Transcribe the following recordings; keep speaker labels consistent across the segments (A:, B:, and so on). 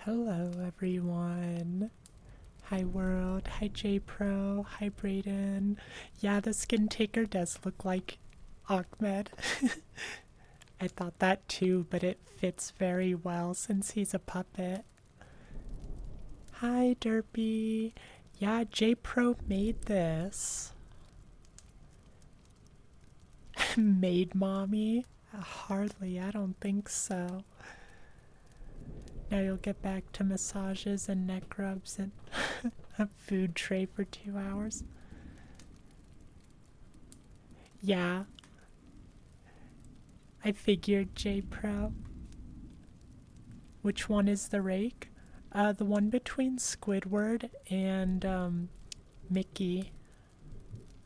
A: Hello everyone. Hi world. Hi JPro. Hi Brayden. Yeah, the skin taker does look like Ahmed. I thought that too, but it fits very well since he's a puppet. Hi Derpy. Yeah, JPro made this. Made mommy? Hardly, I don't think so. Now you'll get back to massages and neck rubs and a food tray for 2 hours. Yeah, I figured JPro. Which one is the Rake? The one between Squidward and Mickey.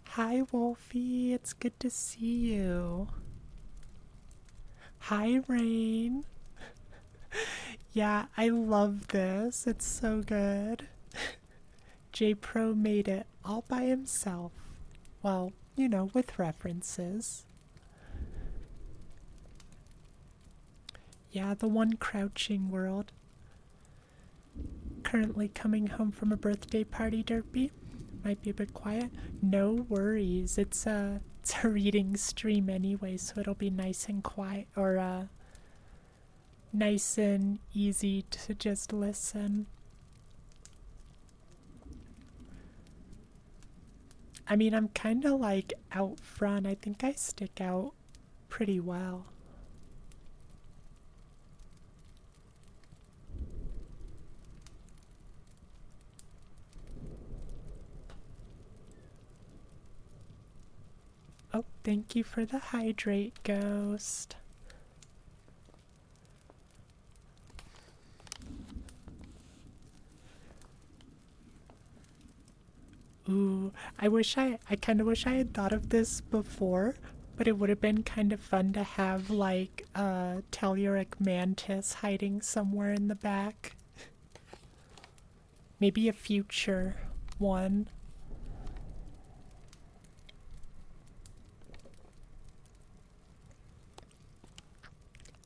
A: Hi Wolfie, it's good to see you. Hi Rain. Yeah, I love this. It's so good. JPro made it all by himself. Well, you know, with references. Yeah, the one crouching world. Currently coming home from a birthday party, Derpy. Might be a bit quiet. No worries. It's a reading stream anyway, so it'll be nice and quiet, or nice and easy to just listen. I mean, I'm kind of like out front. I think I stick out pretty well. Oh, thank you for the hydrate, Ghost. Ooh, I kind of wish I had thought of this before, but it would have been kind of fun to have, like, a telluric mantis hiding somewhere in the back. Maybe a future one.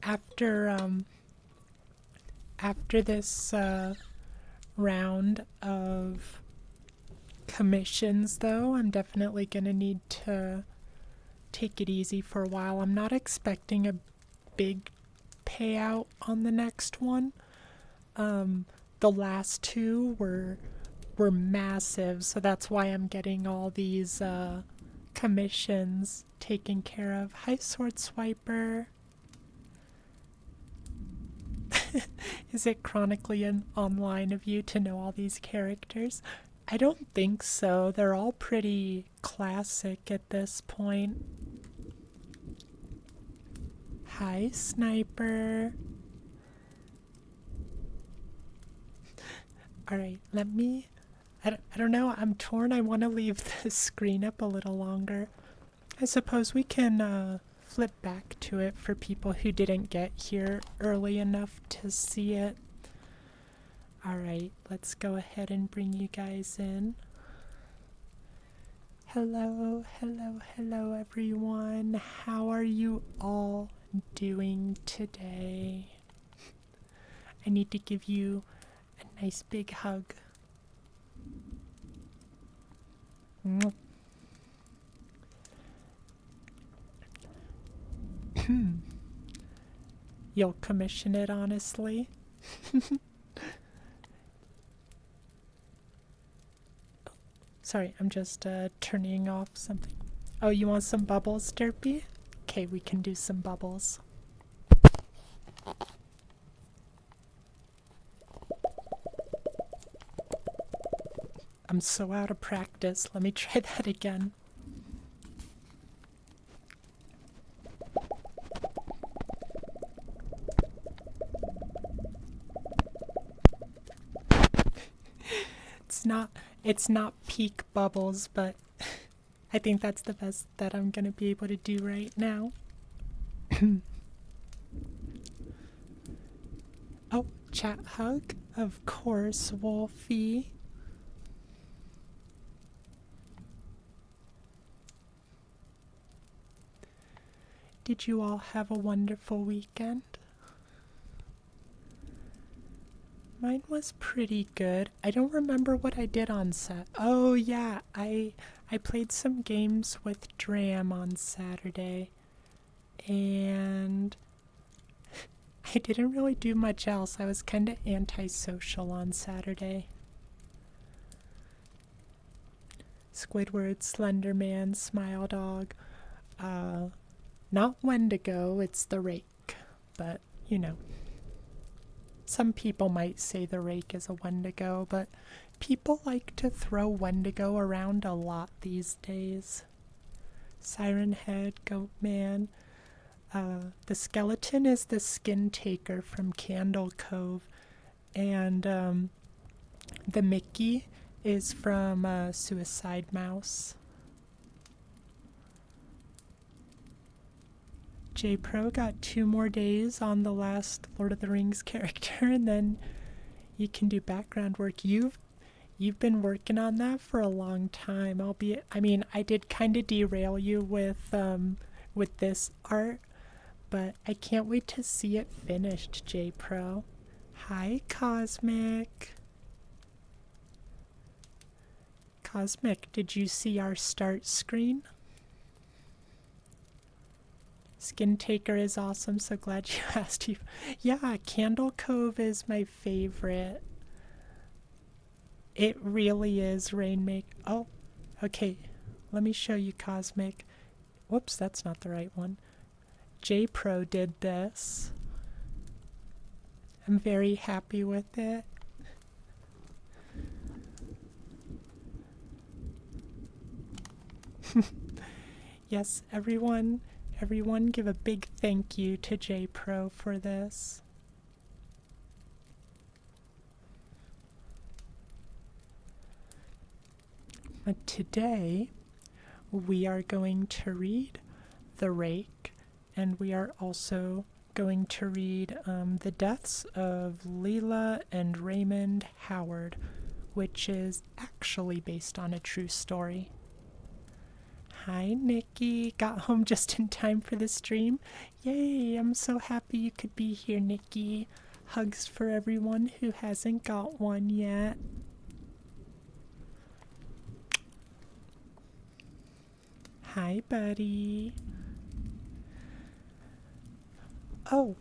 A: After this, round of commissions, though, I'm definitely gonna need to take it easy for a while. I'm not expecting a big payout on the next one. The last two were massive, so that's why I'm getting all these commissions taken care of. Hi, Sword Swiper. Is it chronically online of you to know all these characters? I don't think so. They're all pretty classic at this point. Hi, Sniper. Alright, let me... I don't know, I'm torn. I want to leave the screen up a little longer. I suppose we can flip back to it for people who didn't get here early enough to see it. Alright, let's go ahead and bring you guys in. Hello, hello, hello everyone. How are you all doing today? I need to give you a nice big hug. You'll commission it, honestly. Sorry, I'm just turning off something. Oh, you want some bubbles, Derpy? Okay, we can do some bubbles. I'm so out of practice. Let me try that again. It's not peak bubbles, but I think that's the best that I'm gonna be able to do right now. Oh, chat hug? Of course, Wolfie. Did you all have a wonderful weekend? Mine was pretty good. I don't remember what I did on set. Oh yeah, I played some games with Dram on Saturday, and I didn't really do much else. I was kind of antisocial on Saturday. Squidward, Slenderman, Smile Dog. Not Wendigo, it's the Rake, but you know. Some people might say the Rake is a Wendigo, but people like to throw Wendigo around a lot these days. Siren Head, Goat Man. The skeleton is the Skin Taker from Candle Cove, and the Mickey is from Suicide Mouse. J Pro got 2 more days on the last Lord of the Rings character, and then you can do background work. You've been working on that for a long time. I did kind of derail you with this art, but I can't wait to see it finished, J Pro. Hi, Cosmic. Cosmic, did you see our start screen? Skin Taker is awesome, so glad you asked. Yeah, Candle Cove is my favorite. It really is, Rainmake. Oh, okay. Let me show you Cosmic. Whoops, that's not the right one. J Pro did this. I'm very happy with it. Yes, everyone give a big thank you to J Pro for this. But today we are going to read The Rake, and we are also going to read The Deaths of Lela and Raymond Howard, which is actually based on a true story. Hi, Nikki. Got home just in time for the stream. Yay, I'm so happy you could be here, Nikki. Hugs for everyone who hasn't got one yet. Hi, buddy. Oh,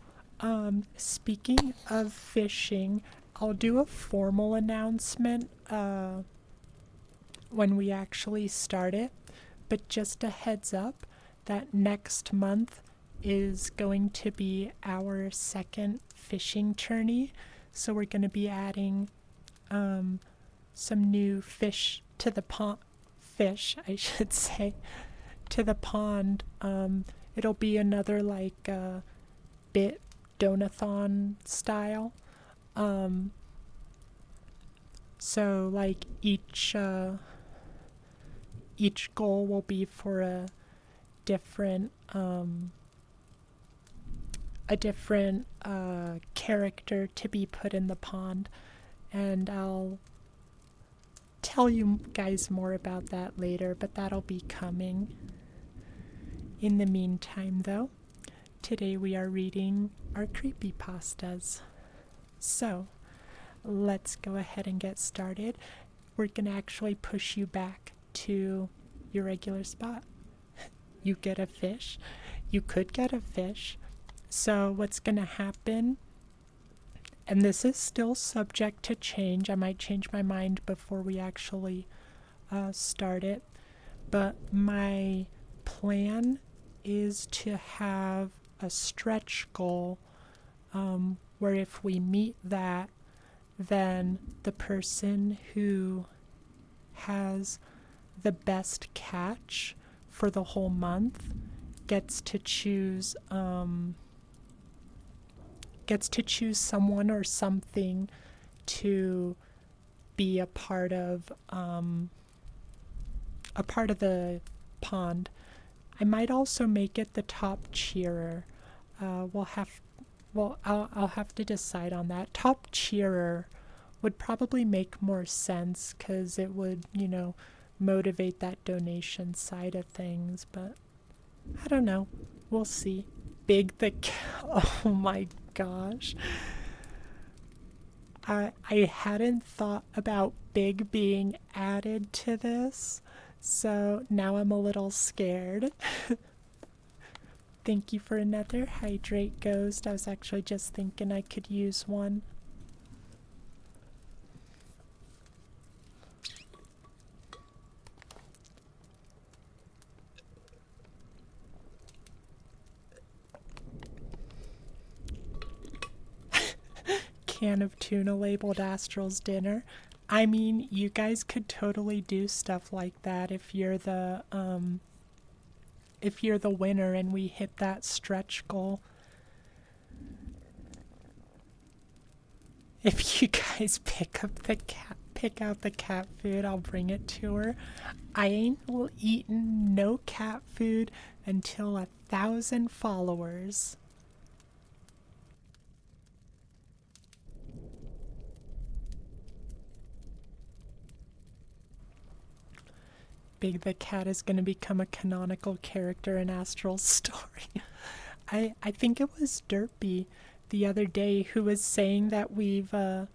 A: speaking of fishing, I'll do a formal announcement when we actually start it. But just a heads up that next month is going to be our second fishing tourney. So we're going to be adding some new fish to the pond. Fish, I should say, to the pond. It'll be another bit donathon style. So like each goal will be for a different character to be put in the pond, and I'll tell you guys more about that later, but that'll be coming. In the meantime, though, today we are reading our creepypastas. So, let's go ahead and get started. We're gonna actually push you back to your regular spot. You get a fish. You could get a fish. So what's gonna happen, and this is still subject to change, I might change my mind before we actually start it, but my plan is to have a stretch goal where if we meet that, then the person who has the best catch for the whole month gets to choose someone or something to be a part of the pond. I might also make it the top cheerer. I'll have to decide on that. Top cheerer would probably make more sense because it would, motivate that donation side of things, but I don't know. We'll see. Oh my gosh. I hadn't thought about Big being added to this, so now I'm a little scared. Thank you for another Hydrate Ghost. I was actually just thinking I could use one. Can of tuna labeled Astral's dinner. I mean, you guys could totally do stuff like that if you're the winner and we hit that stretch goal. If you guys pick out the cat food, I'll bring it to her. I ain't eating no cat food until 1,000 followers. Big the cat is going to become a canonical character in Astral's story. I think it was Derpy the other day who was saying that we've got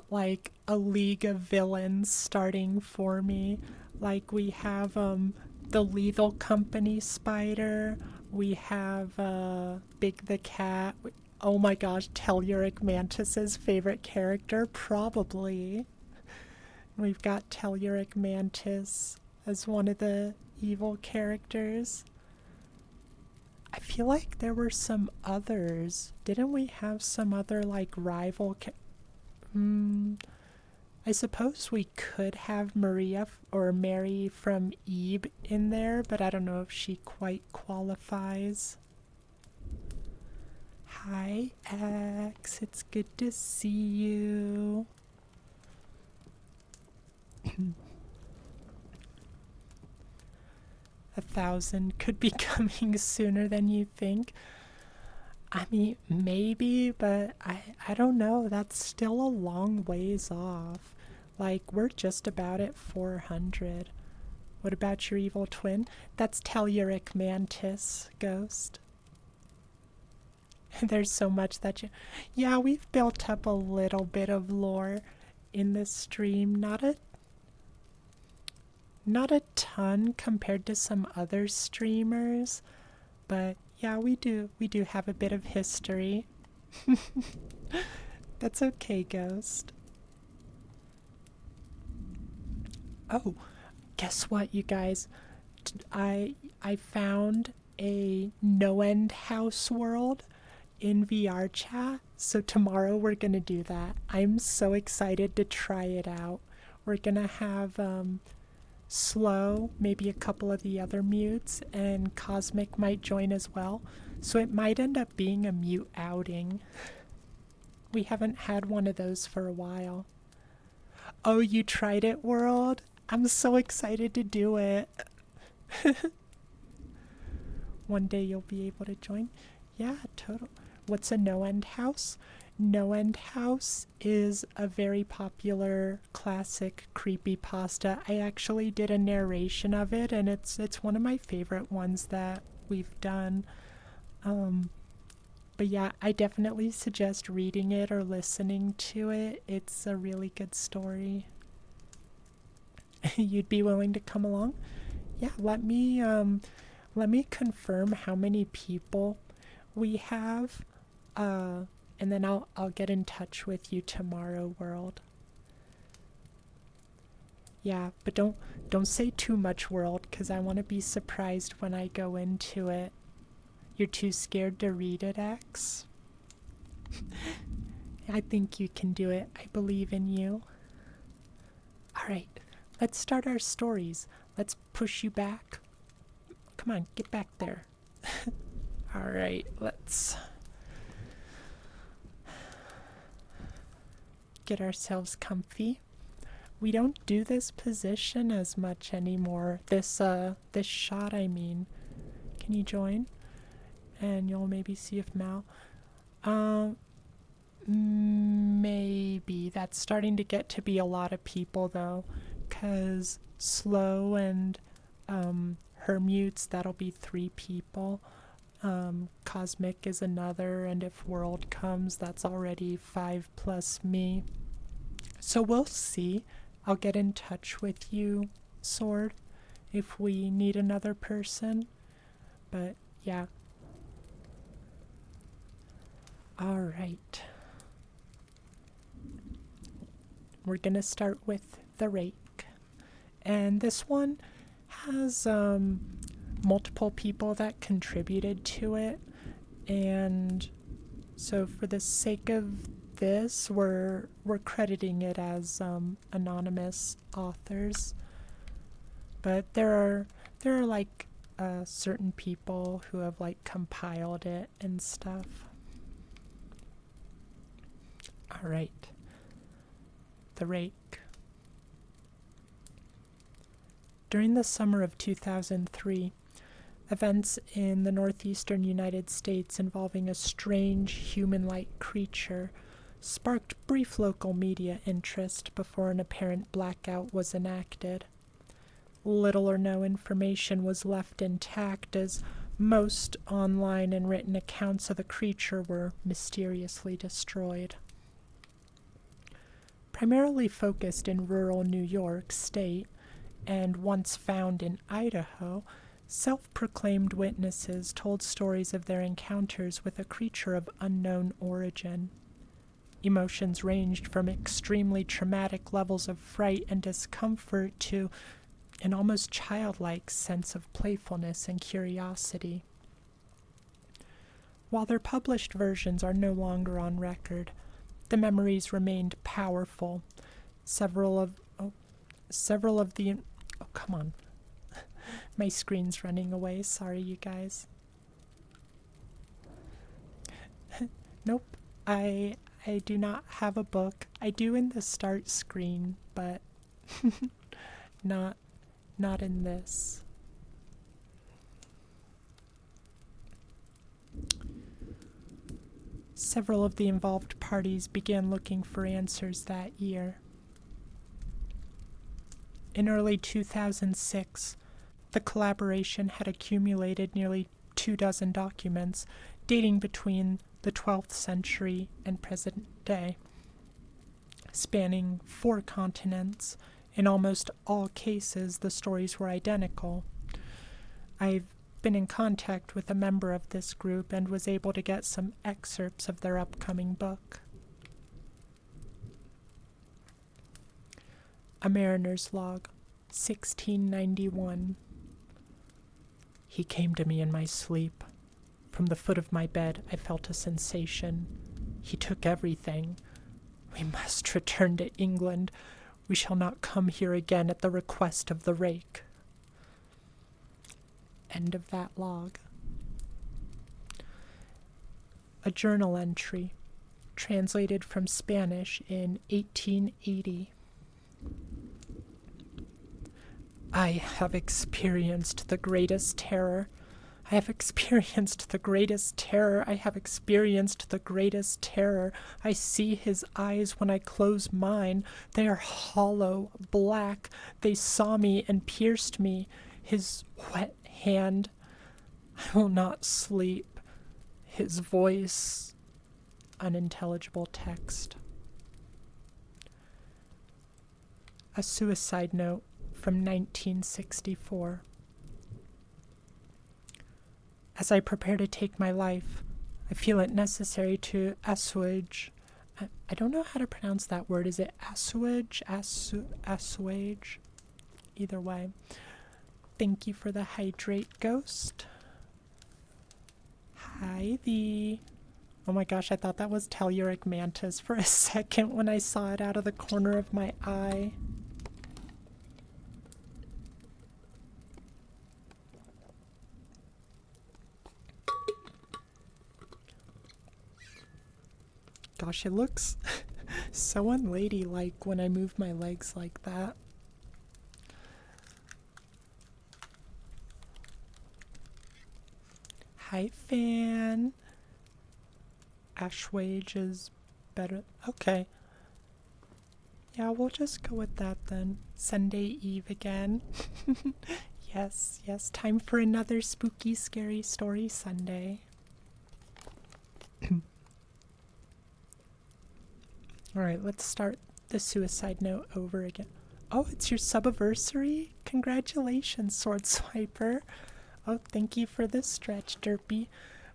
A: like a league of villains starting for me. Like we have the Lethal Company Spider, we have Big the Cat. Oh my gosh, Telluric Mantis's favorite character, probably. We've got Telluric Mantis as one of the evil characters. I feel like there were some others. Didn't we have some other like rival I suppose we could have Maria or Mary from Ebe in there, but I don't know if she quite qualifies. Hi, X. It's good to see you. 1,000 could be coming sooner than you think. I mean, maybe, but I don't know. That's still a long ways off. Like, we're just about at 400. What about your evil twin? That's Telluric Mantis, Ghost. There's so much that you... Yeah, we've built up a little bit of lore in this stream. Not a ton compared to some other streamers, but yeah, we do have a bit of history. That's okay, Ghost. Oh, guess what, you guys? I found a No End House world in VR chat, so tomorrow we're gonna do that. I'm so excited to try it out. We're gonna have Slow, maybe a couple of the other mutes, and Cosmic might join as well. So it might end up being a mute outing. We haven't had one of those for a while. Oh, you tried it, World? I'm so excited to do it. One day you'll be able to join. Yeah, total. What's a No End House? No End House is a very popular classic creepypasta. I actually did a narration of it, and it's one of my favorite ones that we've done. But yeah, I definitely suggest reading it or listening to it. It's a really good story. You'd be willing to come along? Yeah, let me confirm how many people we have. And then I'll get in touch with you tomorrow, World. Yeah, but don't say too much, World, because I want to be surprised when I go into it. You're too scared to read it, X? I think you can do it. I believe in you. Alright, let's start our stories. Let's push you back. Come on, get back there. Alright, let's get ourselves comfy. We don't do this position as much anymore. This shot, I mean. Can you join? And you'll maybe see if Mal... maybe. That's starting to get to be a lot of people, though. Because Slow and her mutes, that'll be 3 people. Cosmic is another, and if World comes, that's already 5 plus me. So we'll see. I'll get in touch with you, Sword, if we need another person. But yeah. Alright. We're gonna start with the Rake. And this one has multiple people that contributed to it. And so for the sake of this, we're crediting it as anonymous authors. But there are like certain people who have like compiled it and stuff. All right. The Rake. During the summer of 2003, events in the northeastern United States involving a strange human-like creature sparked brief local media interest before an apparent blackout was enacted. Little or no information was left intact as most online and written accounts of the creature were mysteriously destroyed. Primarily focused in rural New York State and once found in Idaho, self-proclaimed witnesses told stories of their encounters with a creature of unknown origin. Emotions ranged from extremely traumatic levels of fright and discomfort to an almost childlike sense of playfulness and curiosity. While their published versions are no longer on record, the memories remained powerful. Several of the... Oh, come on. My screen's running away. Sorry, you guys. Nope. I do not have a book. I do in the start screen, but not in this. Several of the involved parties began looking for answers that year. In early 2006, the collaboration had accumulated nearly 24 documents dating between the 12th century and present day, spanning 4 continents. In almost all cases, the stories were identical. I've been in contact with a member of this group and was able to get some excerpts of their upcoming book. A Mariner's Log, 1691. He came to me in my sleep. From the foot of my bed, I felt a sensation. He took everything. We must return to England. We shall not come here again at the request of the Rake. End of that log. A journal entry, translated from Spanish in 1880. I have experienced the greatest terror. I have experienced the greatest terror. I have experienced the greatest terror. I see his eyes when I close mine. They are hollow, black. They saw me and pierced me. His wet hand. I will not sleep. His voice. Unintelligible text. A suicide note from 1964. As I prepare to take my life, I feel it necessary to assuage. I don't know how to pronounce that word. Is it assuage? Assuage? Either way. Thank you for the hydrate, Ghost. Hi, the... Oh my gosh, I thought that was telluric mantis for a second when I saw it out of the corner of my eye. Gosh, it looks so unladylike when I move my legs like that. Hi, Fan. Ashwage is better. Okay. Yeah, we'll just go with that then. Sunday Eve again. Yes, yes, time for another spooky, scary story Sunday. Alright, let's start the suicide note over again. Oh, it's your subiversary? Congratulations, Sword Swiper. Oh, thank you for the stretch, Derpy.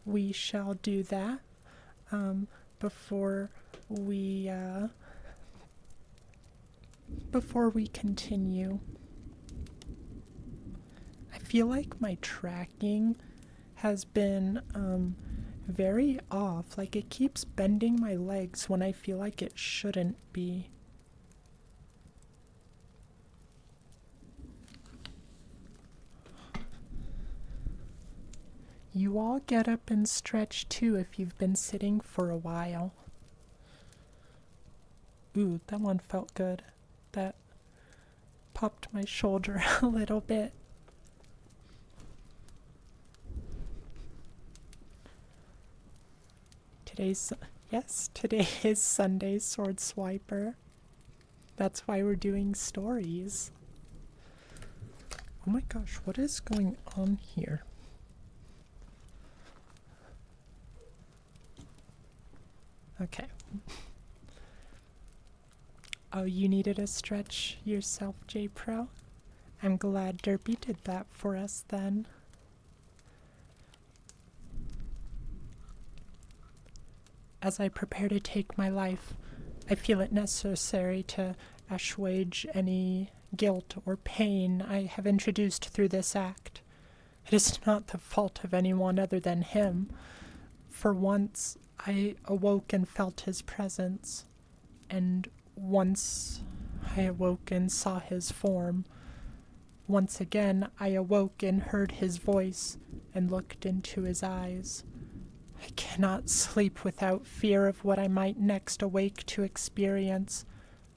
A: We shall do that before we continue. I feel like my tracking has been very off. Like it keeps bending my legs when I feel like it shouldn't be. You all get up and stretch too if you've been sitting for a while. Ooh, that one felt good. That popped my shoulder a little bit. Today is Sunday, Sword Swiper. That's why we're doing stories. Oh my gosh, what is going on here? Okay. Oh, you needed a stretch yourself, J-Pro? I'm glad Derpy did that for us then. As I prepare to take my life, I feel it necessary to assuage any guilt or pain I have introduced through this act. It is not the fault of anyone other than him. For once, I awoke and felt his presence, and once I awoke and saw his form. Once again, I awoke and heard his voice and looked into his eyes. I cannot sleep without fear of what I might next awake to experience.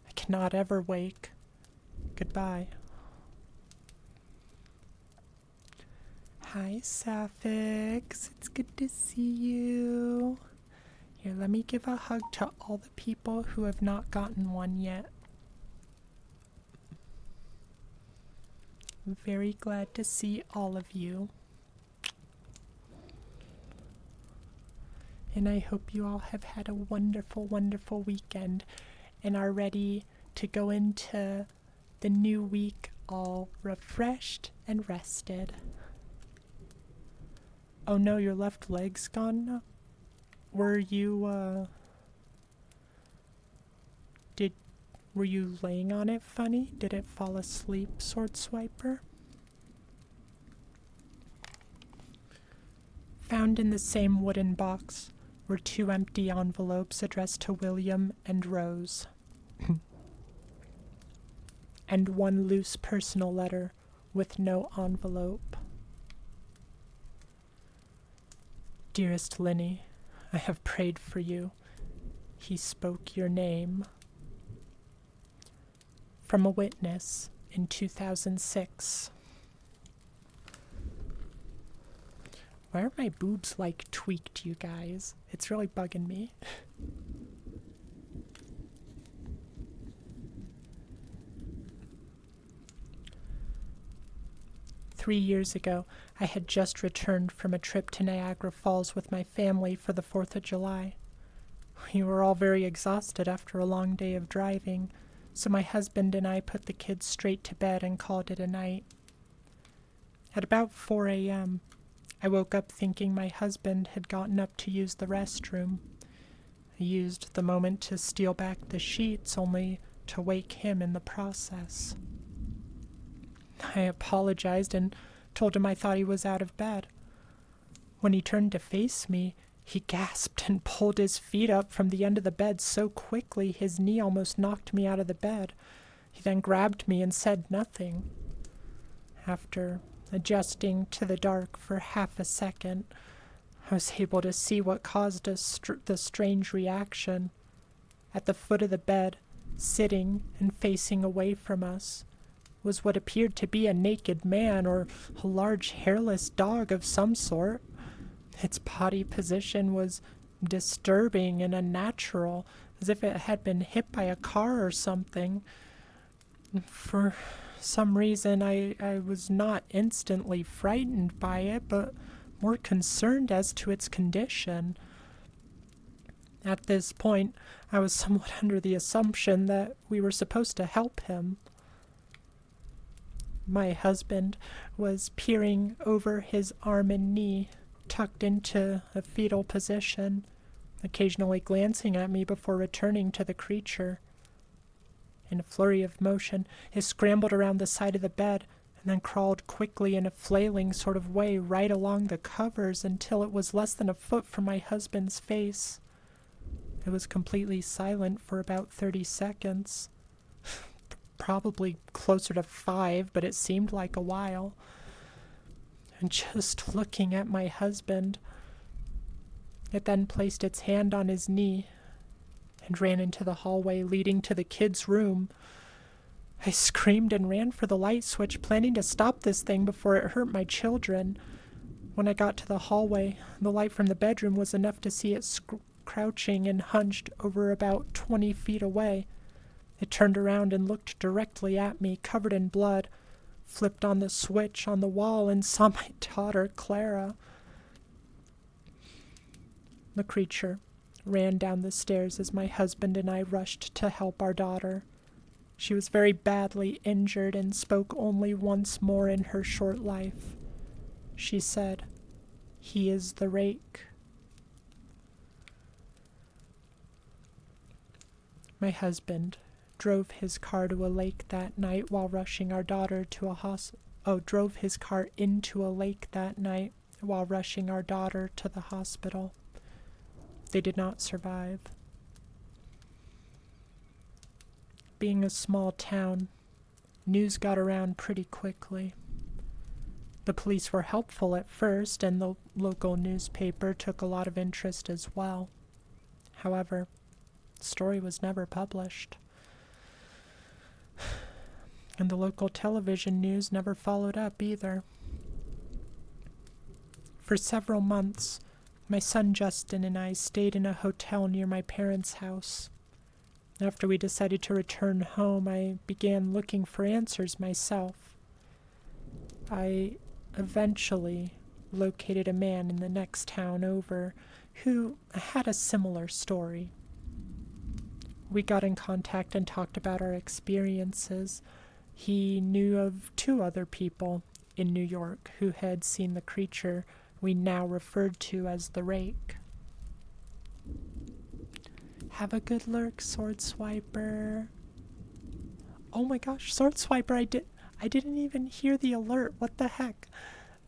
A: I cannot ever wake. Goodbye. Hi, Sapphics. It's good to see you. Here, let me give a hug to all the people who have not gotten one yet. I'm very glad to see all of you. And I hope you all have had a wonderful, wonderful weekend and are ready to go into the new week all refreshed and rested. Oh no, your left leg's gone now? Were you laying on it funny? Did it fall asleep, Sword Swiper? Found in the same wooden box were 2 empty envelopes addressed to William and Rose. And 1 loose personal letter with no envelope. Dearest Linny, I have prayed for you. He spoke your name. From a witness in 2006. Why are my boobs like tweaked, you guys? It's really bugging me. 3 years ago, I had just returned from a trip to Niagara Falls with my family for the 4th of July. We were all very exhausted after a long day of driving, so my husband and I put the kids straight to bed and called it a night. At about 4 a.m., I woke up thinking my husband had gotten up to use the restroom. I used the moment to steal back the sheets, only to wake him in the process. I apologized and told him I thought he was out of bed. When he turned to face me, he gasped and pulled his feet up from the end of the bed so quickly his knee almost knocked me out of the bed. He then grabbed me and said nothing. After adjusting to the dark for half a second, I was able to see what caused the strange reaction. At the foot of the bed, sitting and facing away from us, was what appeared to be a naked man or a large hairless dog of some sort. Its body position was disturbing and unnatural, as if it had been hit by a car or something. For some reason I was not instantly frightened by it, but more concerned as to its condition. At this point, I was somewhat under the assumption that we were supposed to help him. My husband was peering over his arm and knee, tucked into a fetal position, occasionally glancing at me before returning to the creature. In a flurry of motion, it scrambled around the side of the bed and then crawled quickly in a flailing sort of way right along the covers until it was less than a foot from my husband's face. It was completely silent for about 30 seconds. Probably closer to 5, but it seemed like a while. And just looking at my husband, it then placed its hand on his knee and ran into the hallway leading to the kids' room. I screamed and ran for the light switch, planning to stop this thing before it hurt my children. When I got to the hallway, the light from the bedroom was enough to see it crouching and hunched over about 20 feet away. It turned around and looked directly at me, covered in blood, flipped on the switch on the wall, and saw my daughter, Clara. The creature ran down the stairs as my husband and I rushed to help our daughter. She was very badly injured and spoke only once more in her short life. She said, "He is the Rake." My husband drove his car to a lake that night while rushing our daughter to drove his car into a lake that night while rushing our daughter to the hospital. They did not survive. Being a small town, news got around pretty quickly. The police were helpful at first, and the local newspaper took a lot of interest as well. However, the story was never published. And the local television news never followed up either. For several months, my son Justin and I stayed in a hotel near my parents' house. After we decided to return home, I began looking for answers myself. I eventually located a man in the next town over who had a similar story. We got in contact and talked about our experiences. He knew of 2 other people in New York who had seen the creature we now referred to as the Rake. Have a good lurk, Sword Swiper. Oh my gosh, Sword Swiper, I didn't even hear the alert. What the heck?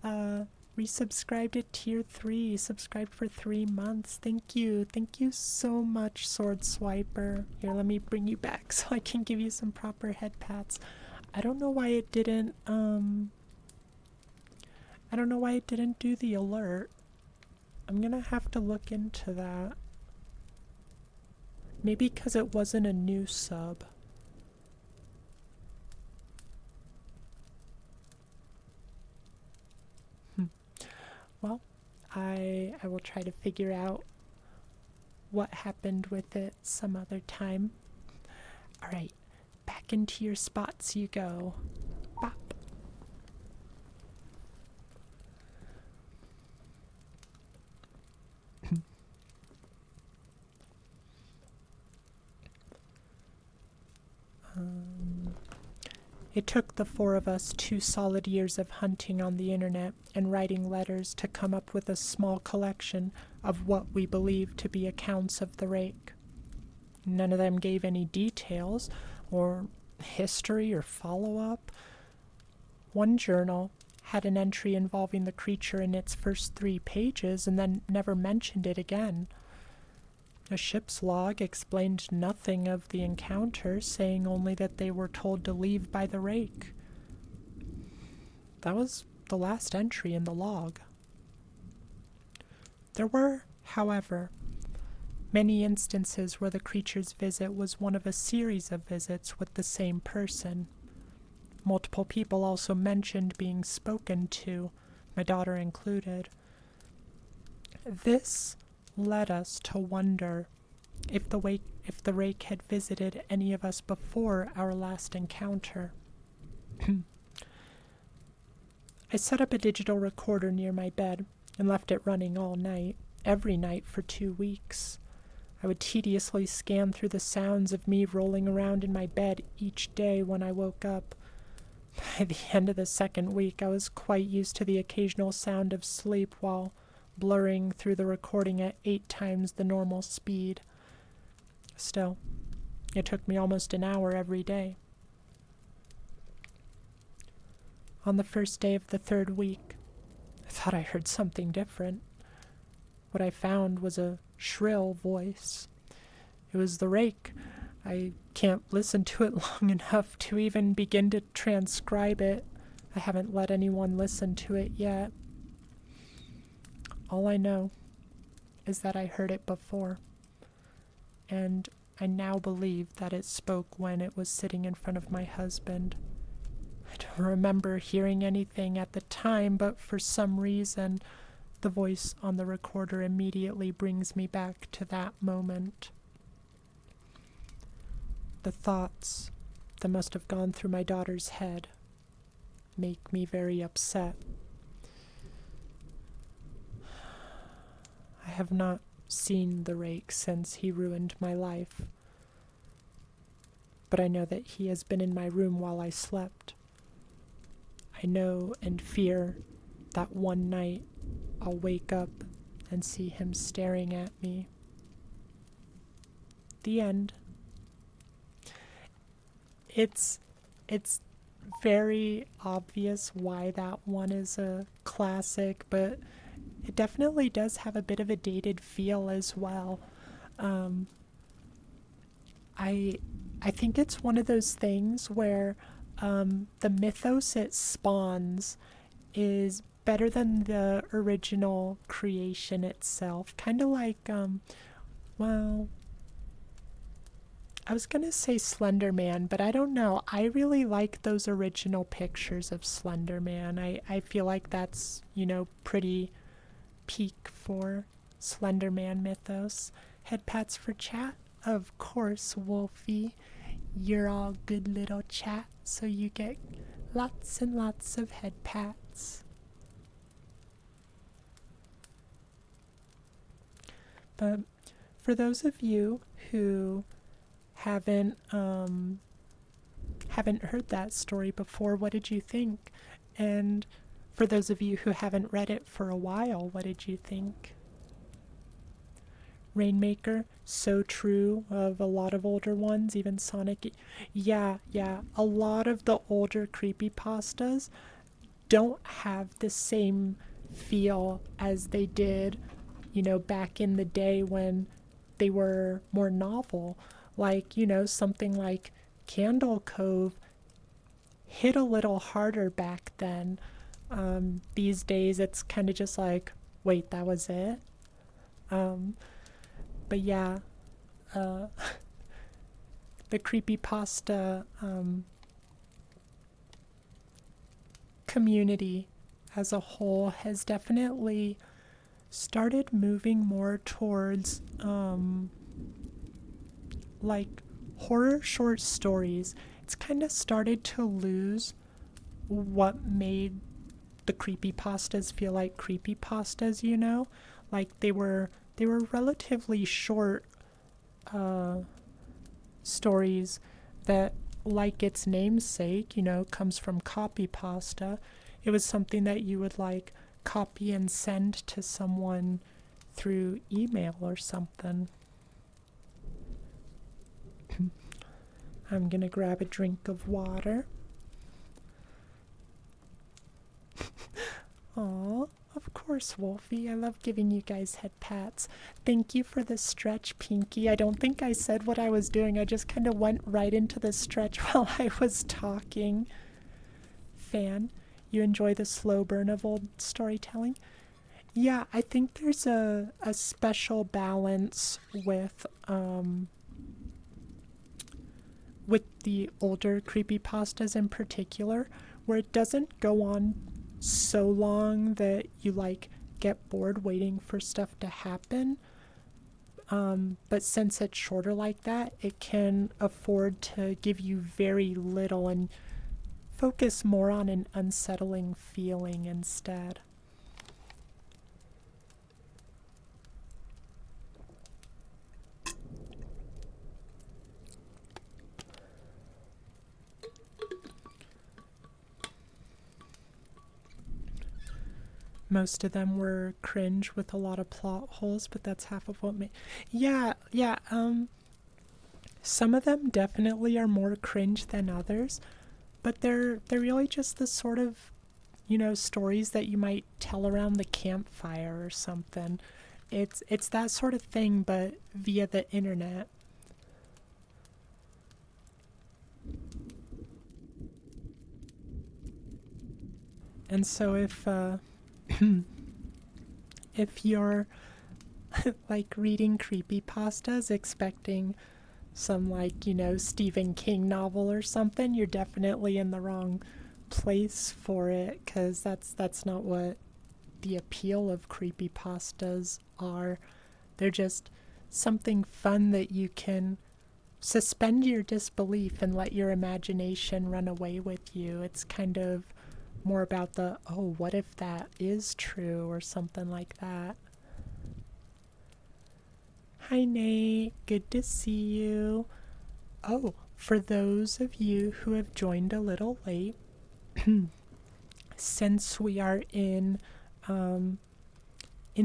A: Resubscribed at tier 3, subscribed for 3 months. Thank you so much, Sword Swiper. Here, let me bring you back so I can give you some proper head pats. I don't know why it didn't do the alert. I'm gonna have to look into that. Maybe because it wasn't a new sub. Well, I will try to figure out what happened with it some other time. Alright, back into your spots you go. Bop. It took the 4 of us 2 solid years of hunting on the internet and writing letters to come up with a small collection of what we believed to be accounts of the Rake. None of them gave any details or history or follow-up. One journal had an entry involving the creature in its first 3 pages and then never mentioned it again. A ship's log explained nothing of the encounter, saying only that they were told to leave by the Rake. That was the last entry in the log. There were, however, many instances where the creature's visit was one of a series of visits with the same person. Multiple people also mentioned being spoken to, my daughter included. This led us to wonder if the Rake had visited any of us before our last encounter. I set up a digital recorder near my bed and left it running all night, every night for 2 weeks. I would tediously scan through the sounds of me rolling around in my bed each day when I woke up. By the end of the second week, I was quite used to the occasional sound of sleep while blurring through the recording at 8 times the normal speed. Still, it took me almost an hour every day. On the first day of the third week, I thought I heard something different. What I found was a shrill voice. It was the Rake. I can't listen to it long enough to even begin to transcribe it. I haven't let anyone listen to it yet. All I know is that I heard it before, and I now believe that it spoke when it was sitting in front of my husband. I don't remember hearing anything at the time, but for some reason, the voice on the recorder immediately brings me back to that moment. The thoughts that must have gone through my daughter's head make me very upset. I have not seen the Rake since he ruined my life, but I know that he has been in my room while I slept. I know and fear that one night I'll wake up and see him staring at me. The end. It's very obvious why that one is a classic, but it definitely does have a bit of a dated feel as well. I think it's one of those things where the mythos it spawns is better than the original creation itself. Kind of like, well, I was going to say Slender Man, but I don't know. I really like those original pictures of Slender Man. I feel like that's, pretty peak for Slender Man mythos. Head pats for chat? Of course, Wolfie. You're all good little chat, so you get lots and lots of head pats. But for those of you who haven't heard that story before, what did you think? And for those of you who haven't read it for a while, what did you think? Rainmaker, so true of a lot of older ones, even Sonic. Yeah, a lot of the older creepypastas don't have the same feel as they did, back in the day when they were more novel. Like, something like Candle Cove hit a little harder back then. These days it's kind of just like, wait, that was it? But yeah, the creepypasta community as a whole has definitely started moving more towards like horror short stories. It's kind of started to lose what made the creepypastas feel like creepypastas, like they were relatively short stories that, like its namesake, comes from copypasta. It was something that you would like copy and send to someone through email or something. I'm gonna grab a drink of water. Aw, of course, Wolfie. I love giving you guys head pats. Thank you for the stretch, Pinky. I don't think I said what I was doing. I just kind of went right into the stretch while I was talking. Fan, you enjoy the slow burn of old storytelling? Yeah, I think there's a special balance with the older creepypastas in particular, where it doesn't go on so long that you get bored waiting for stuff to happen. But since it's shorter like that, it can afford to give you very little and focus more on an unsettling feeling instead. Most of them were cringe with a lot of plot holes, but that's half of what yeah, some of them definitely are more cringe than others, but they're really just the sort of, stories that you might tell around the campfire or something. It's that sort of thing, but via the internet. And so if you're like reading creepypastas expecting some like, Stephen King novel or something, you're definitely in the wrong place for it, because that's not what the appeal of creepypastas are. They're just something fun that you can suspend your disbelief and let your imagination run away with you. It's kind of more about the, oh, what if that is true, or something like that. Hi, Nate. Good to see you. Oh, for those of you who have joined a little late, since we are in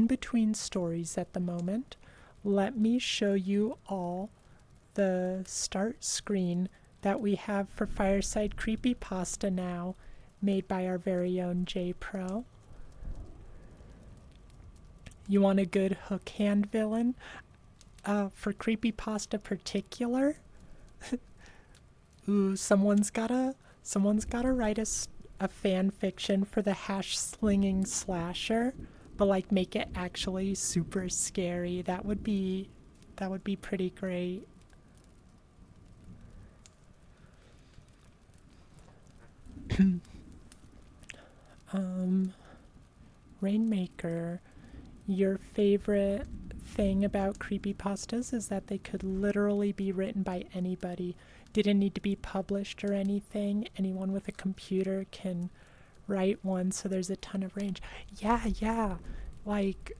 A: between stories at the moment, let me show you all the start screen that we have for Fireside Creepypasta now, made by our very own J Pro. You want a good hook hand villain? For Creepypasta particular? Ooh, someone's gotta write a fan fiction for the hash slinging slasher, but like make it actually super scary. That would be pretty great. Rainmaker, your favorite thing about creepypastas is that they could literally be written by anybody. Didn't need to be published or anything. Anyone with a computer can write one, so there's a ton of range. Yeah. Like,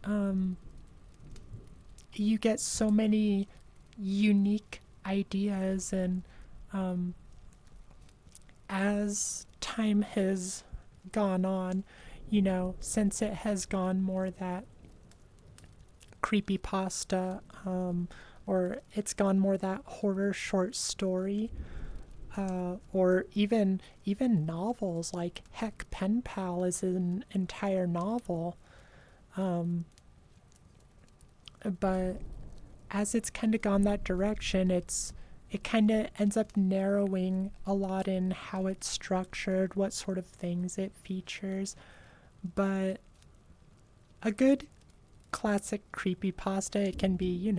A: you get so many unique ideas, and as time has gone on, since it has gone more that creepypasta, or it's gone more that horror short story, or even novels. Like, heck, Pen Pal is an entire novel. But as it's kind of gone that direction, it kind of ends up narrowing a lot in how it's structured, what sort of things it features. But a good classic creepypasta, it can be,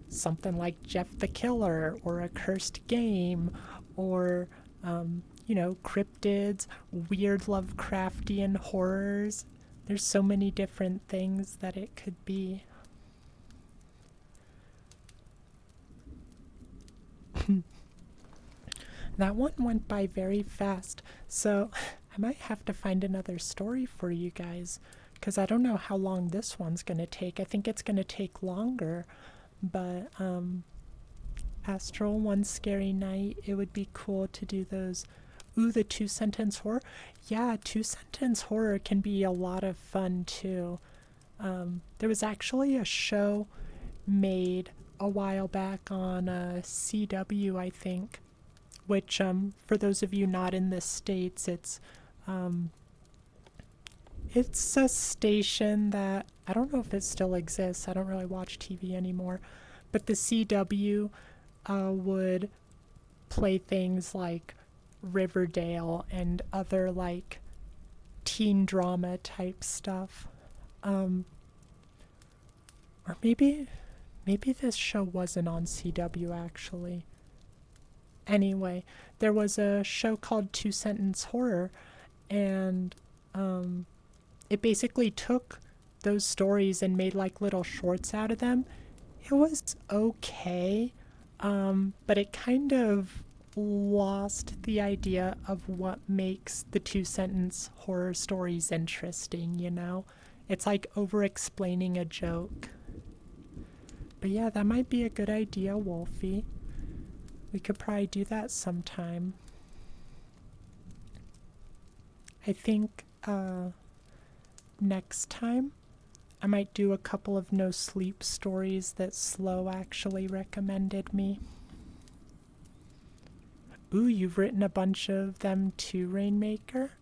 A: something like Jeff the Killer, or a cursed game, or, cryptids, weird Lovecraftian horrors. There's so many different things that it could be. That one went by very fast, so I might have to find another story for you guys, because I don't know how long this one's going to take. I think it's going to take longer, but Astral, One Scary Night, it would be cool to do those. Ooh, the 2-sentence horror? Yeah, 2-sentence horror can be a lot of fun too. There was actually a show made a while back on CW, I think, which, for those of you not in the States, it's a station that, I don't know if it still exists. I don't really watch TV anymore, but the CW would play things like Riverdale and other like teen drama type stuff. Or maybe this show wasn't on CW actually. Anyway, there was a show called 2-Sentence Horror, and it basically took those stories and made like little shorts out of them. It was okay, but it kind of lost the idea of what makes the two-sentence horror stories interesting, you know? It's like over-explaining a joke. But yeah, that might be a good idea, Wolfie. We could probably do that sometime. I think next time I might do a couple of no sleep stories that Slow actually recommended me. Ooh, you've written a bunch of them too, Rainmaker?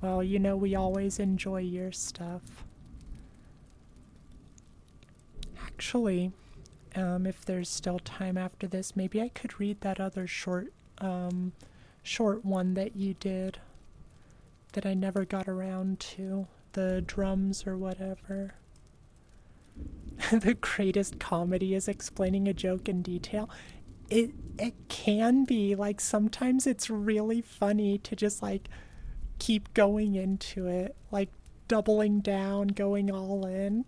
A: Well, you know we always enjoy your stuff. Actually, if there's still time after this, maybe I could read that other short one that you did that I never got around to. The drums or whatever. The greatest comedy is explaining a joke in detail. It can be. Like, sometimes it's really funny to just, like, keep going into it. Like, doubling down, going all in.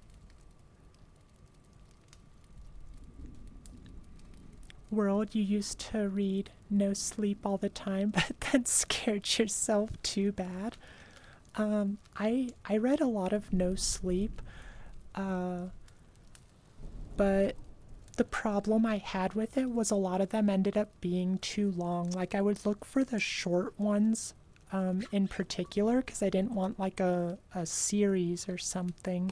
A: World, you used to read No Sleep all the time, but then scared yourself too bad. I read a lot of No Sleep, but the problem I had with it was a lot of them ended up being too long. Like, I would look for the short ones in particular because I didn't want like a series or something.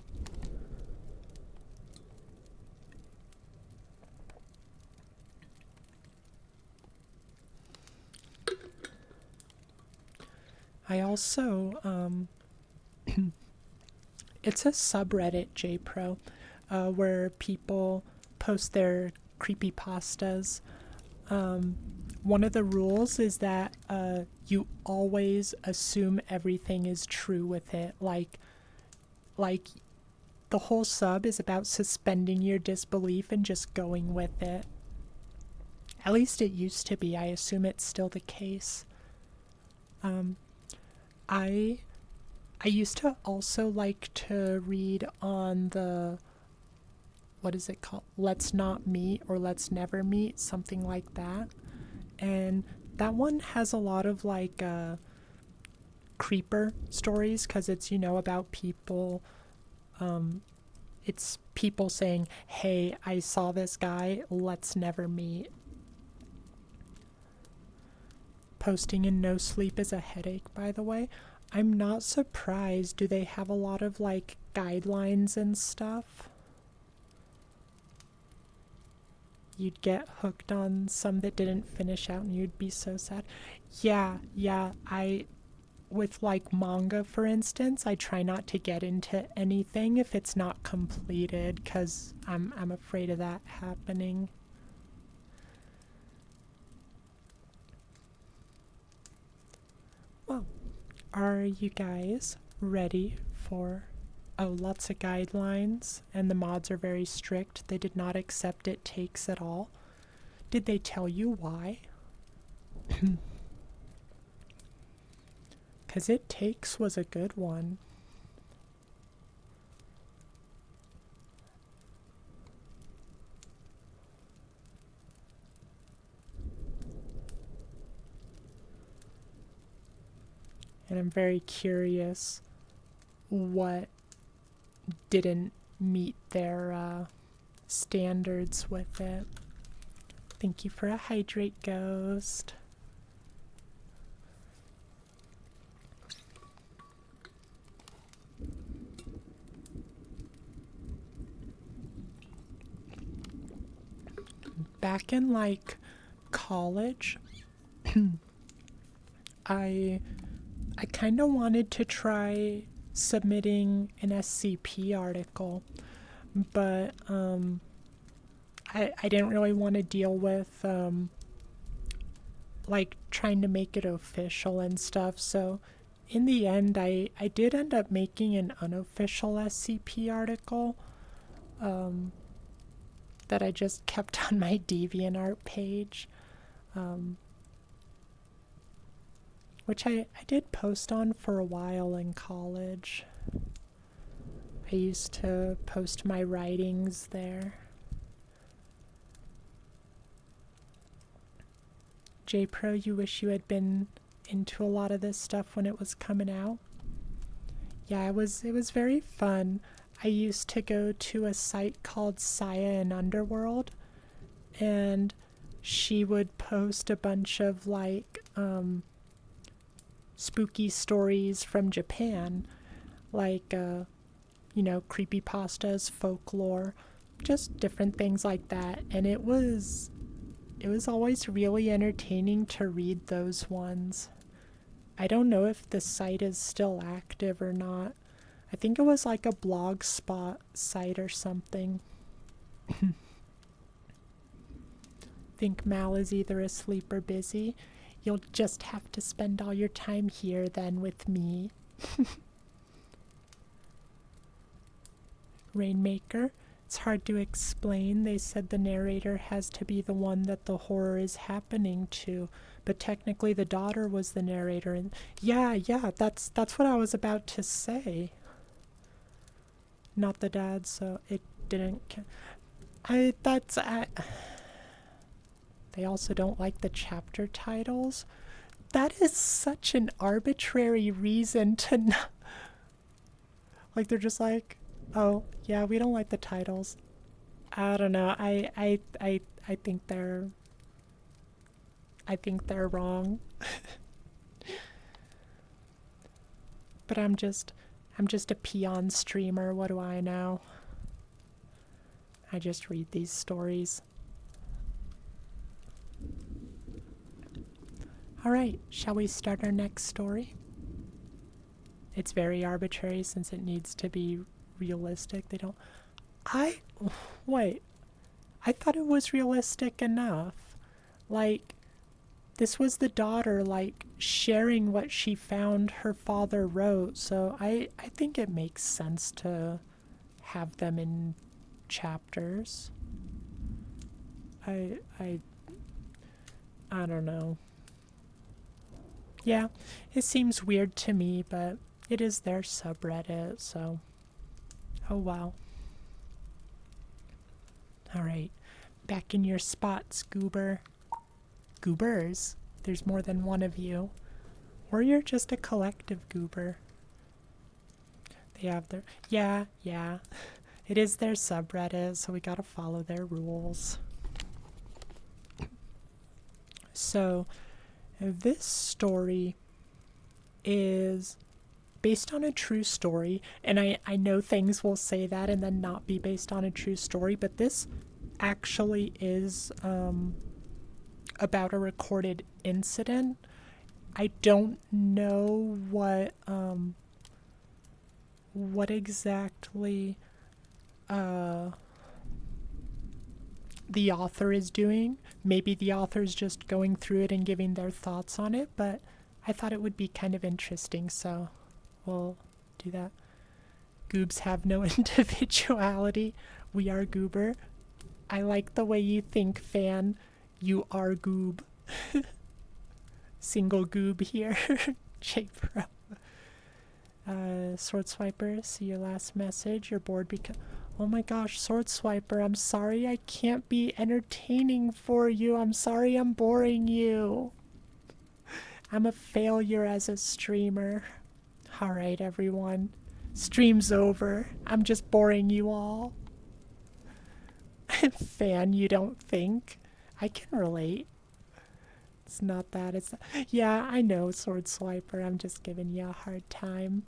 A: I also, it's a subreddit, JPro, where people post their creepypastas. One of the rules is that you always assume everything is true with it. Like the whole sub is about suspending your disbelief and just going with it. At least it used to be. I assume it's still the case. I used to also like to read on the, what is it called? Let's Not Meet or Let's Never Meet, something like that. And that one has a lot of like creeper stories because it's, you know, about people. It's people saying, hey, I saw this guy, let's never meet. Posting in No Sleep is a headache, by the way. I'm not surprised. Do they have a lot of like guidelines and stuff? You'd get hooked on some that didn't finish out and you'd be so sad. Yeah, with like manga, for instance, I try not to get into anything if it's not completed because I'm afraid of that happening. Well, are you guys ready for... Oh, lots of guidelines, and the mods are very strict. They did not accept it takes at all. Did they tell you why? Because It Takes was a good one. And I'm very curious what didn't meet their standards with it. Thank you for a hydrate, Ghost. Back in like college, I kind of wanted to try submitting an SCP article, but I didn't really want to deal with like trying to make it official and stuff. So in the end, I did end up making an unofficial SCP article that I just kept on my DeviantArt page, which I did post on for a while in college. I used to post my writings there. J-Pro, you wish you had been into a lot of this stuff when it was coming out? Yeah, it was very fun. I used to go to a site called Saya in Underworld, and she would post a bunch of like spooky stories from Japan, like creepypastas, folklore, just different things like that. And it was always really entertaining to read those ones. I don't know if the site is still active or not. I think it was like a blog spot site or something. Think Mal is either asleep or busy. You'll just have to spend all your time here then with me. Rainmaker. It's hard to explain. They said the narrator has to be the one that the horror is happening to, but technically the daughter was the narrator. And yeah, that's what I was about to say. Not the dad, so it didn't. They also don't like the chapter titles. That is such an arbitrary reason to not. Like they're just like, oh yeah, we don't like the titles. I don't know. I think they're wrong. But I'm just a peon streamer. What do I know? I just read these stories. All right, shall we start our next story? It's very arbitrary since it needs to be realistic. They don't. Wait. I thought it was realistic enough. Like, this was the daughter, like, sharing what she found her father wrote. So I think it makes sense to have them in chapters. I don't know. Yeah, it seems weird to me, but it is their subreddit, so oh well. Alright, back in your spots, goober. Goobers? There's more than one of you. Or you're just a collective goober. They have their... Yeah. It is their subreddit, so we gotta follow their rules. So, this story is based on a true story, and I know things will say that and then not be based on a true story, but this actually is about a recorded incident. I don't know what exactly the author is doing. Maybe the author's just going through it and giving their thoughts on it, but I thought it would be kind of interesting, so we'll do that. Goobs have no individuality. We are goober. I like the way you think, fan. You are goob. Single goob here. J-Pro. Sword Swiper, see your last message. You're bored because... Oh my gosh, Sword Swiper, I'm sorry I can't be entertaining for you. I'm sorry I'm boring you. I'm a failure as a streamer. Alright, everyone. Stream's over. I'm just boring you all. Fan, you don't think? I can relate. It's not that. It's... Yeah, I know, Sword Swiper. I'm just giving you a hard time.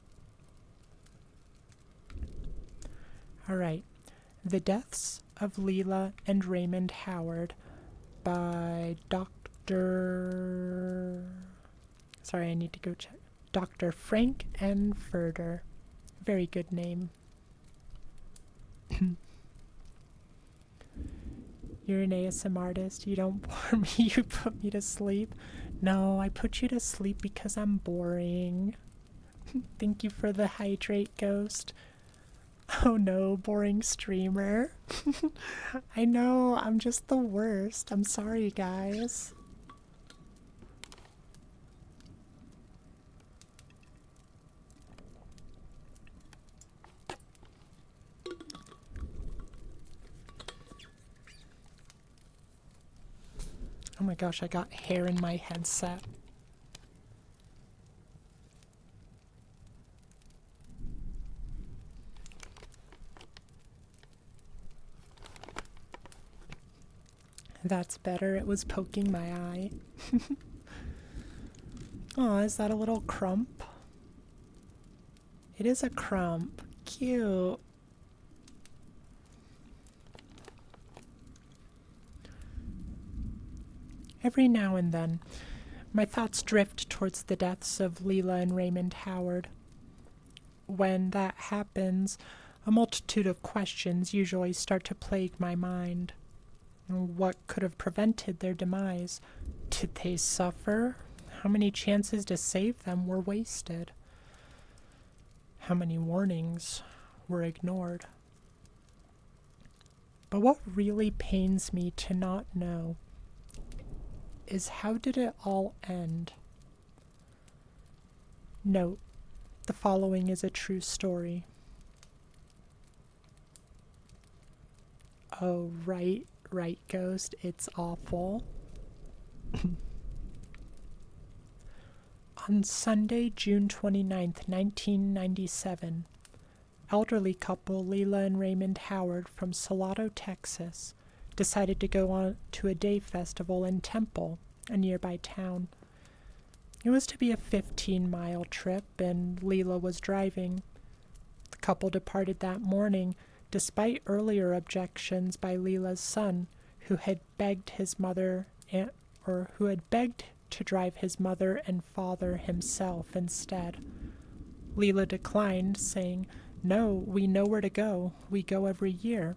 A: Alright. The Deaths of Lela and Raymond Howard by Dr. Sorry, I need to go check. Dr. Frank N. Furter. Very good name. You're an ASM artist. You don't bore me. You put me to sleep. No, I put you to sleep because I'm boring. Thank you for the hydrate, Ghost. Oh no, boring streamer. I know, I'm just the worst. I'm sorry, guys. Oh my gosh, I got hair in my headset. That's better. It was poking my eye. Oh, is that a little crump? It is a crump. Cute. Every now and then, my thoughts drift towards the deaths of Lela and Raymond Howard. When that happens, a multitude of questions usually start to plague my mind. What could have prevented their demise? Did they suffer? How many chances to save them were wasted? How many warnings were ignored? But what really pains me to not know is how did it all end? Note, the following is a true story. Oh, right, Ghost, it's awful. On Sunday, June 29th, 1997, elderly couple Lela and Raymond Howard from Salado, Texas, decided to go on to a day festival in Temple, a nearby town. It was to be a 15-mile trip, and Lela was driving. The couple departed that morning, despite earlier objections by Lela's son, who had begged to drive his mother and father himself instead. Lela declined, saying, "No, we know where to go. We go every year."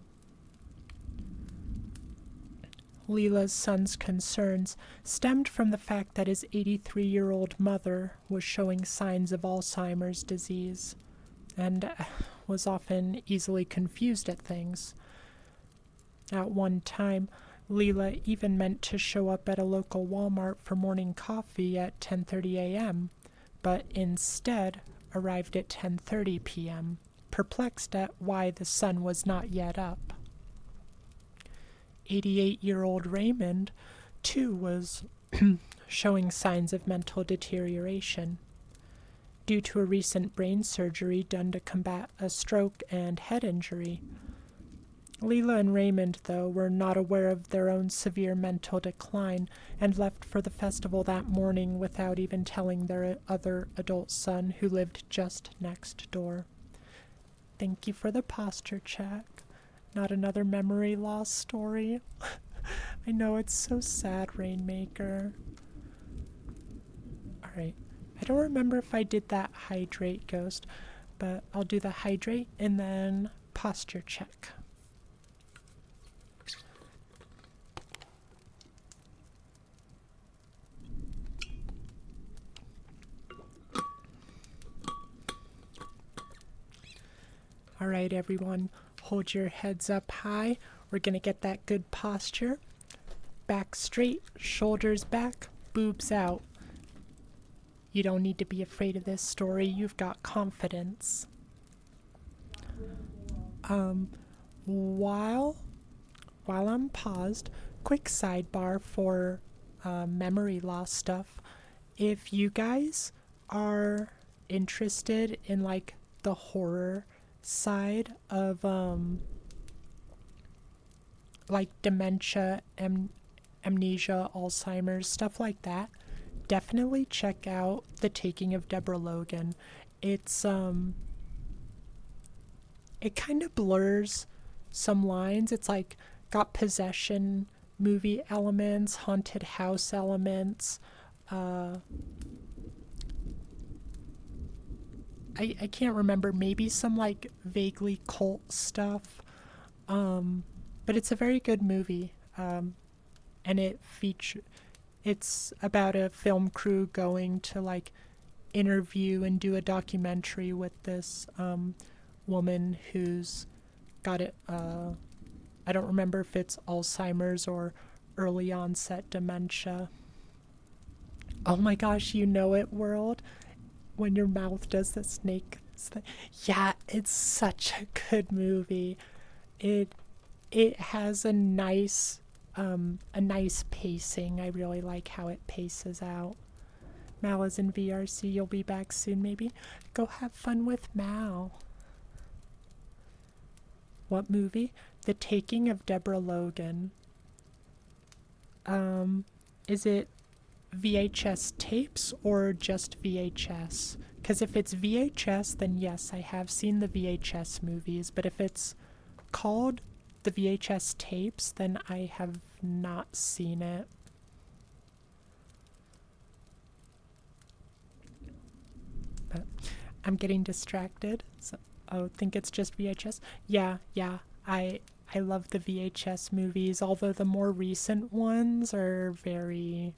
A: Lela's son's concerns stemmed from the fact that his 83-year-old mother was showing signs of Alzheimer's disease and was often easily confused at things. At one time, Lela even meant to show up at a local Walmart for morning coffee at 10:30 a.m., but instead arrived at 10:30 p.m., perplexed at why the sun was not yet up. 88-year-old Raymond, too, was showing signs of mental deterioration. Due to a recent brain surgery done to combat a stroke and head injury. Lela and Raymond, though, were not aware of their own severe mental decline and left for the festival that morning without even telling their other adult son, who lived just next door. Thank you for the posture check. Not another memory loss story. I know, it's so sad, Rainmaker. Alright. I don't remember if I did that hydrate, Ghost, but I'll do the hydrate and then posture check. Alright, everyone. Hold your heads up high. We're going to get that good posture. Back straight, shoulders back, boobs out. You don't need to be afraid of this story. You've got confidence. While I'm paused, quick sidebar for memory loss stuff. If you guys are interested in like the horror side of like dementia, amnesia, Alzheimer's, stuff like that, definitely check out The Taking of Deborah Logan. It's it kind of blurs some lines. It's like got possession movie elements, haunted house elements. I can't remember, maybe some like vaguely cult stuff, but it's a very good movie, and it's about a film crew going to like interview and do a documentary with this woman who's got it. I don't remember if it's Alzheimer's or early onset dementia. Oh my gosh, you know it, world. When your mouth does the snake thing. Yeah, it's such a good movie. It has a nice a nice pacing. I really like how it paces out. Mal is in VRC. You'll be back soon, maybe. Go have fun with Mal. What movie? The Taking of Deborah Logan. Is it VHS tapes or just VHS? Because if it's VHS, then yes, I have seen the VHS movies. But if it's called the VHS tapes, then I have not seen it. But I'm getting distracted. So, oh, think it's just VHS? Yeah. I love the VHS movies, although the more recent ones are very,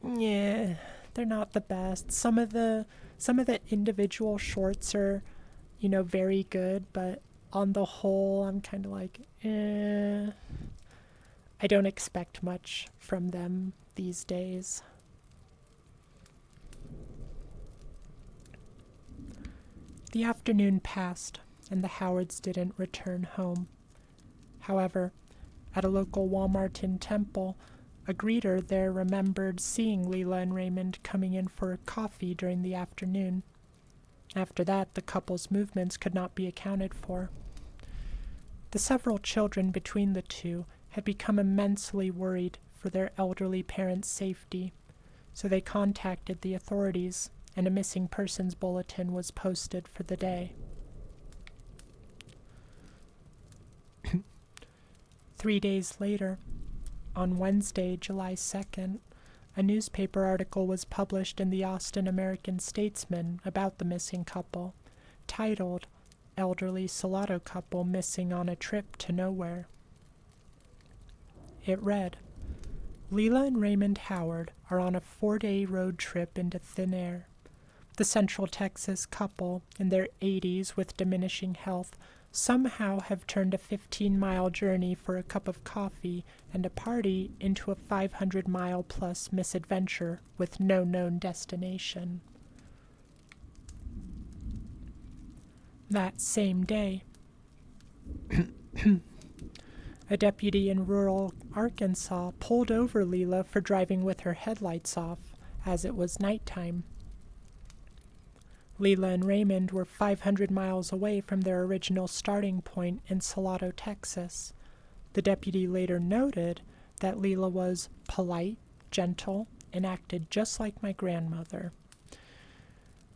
A: yeah, they're not the best. Some of the individual shorts are, very good, but on the whole, I'm kind of like, I don't expect much from them these days. The afternoon passed, and the Howards didn't return home. However, at a local Walmart in Temple, a greeter there remembered seeing Lela and Raymond coming in for coffee during the afternoon. After that, the couple's movements could not be accounted for. The several children between the two had become immensely worried for their elderly parents' safety, so they contacted the authorities, and a missing persons bulletin was posted for the day. 3 days later, on Wednesday, July 2nd, a newspaper article was published in the Austin American Statesman about the missing couple, titled, "Elderly Salado Couple Missing on a Trip to Nowhere." It read, "Lela and Raymond Howard are on a 4-day road trip into thin air. The Central Texas couple, in their 80s with diminishing health, somehow have turned a 15-mile journey for a cup of coffee and a party into a 500-mile-plus misadventure with no known destination." That same day, a deputy in rural Arkansas pulled over Lela for driving with her headlights off, as it was nighttime. Lela and Raymond were 500 miles away from their original starting point in Salado, Texas. The deputy later noted that Lela was polite, gentle, and acted just like my grandmother.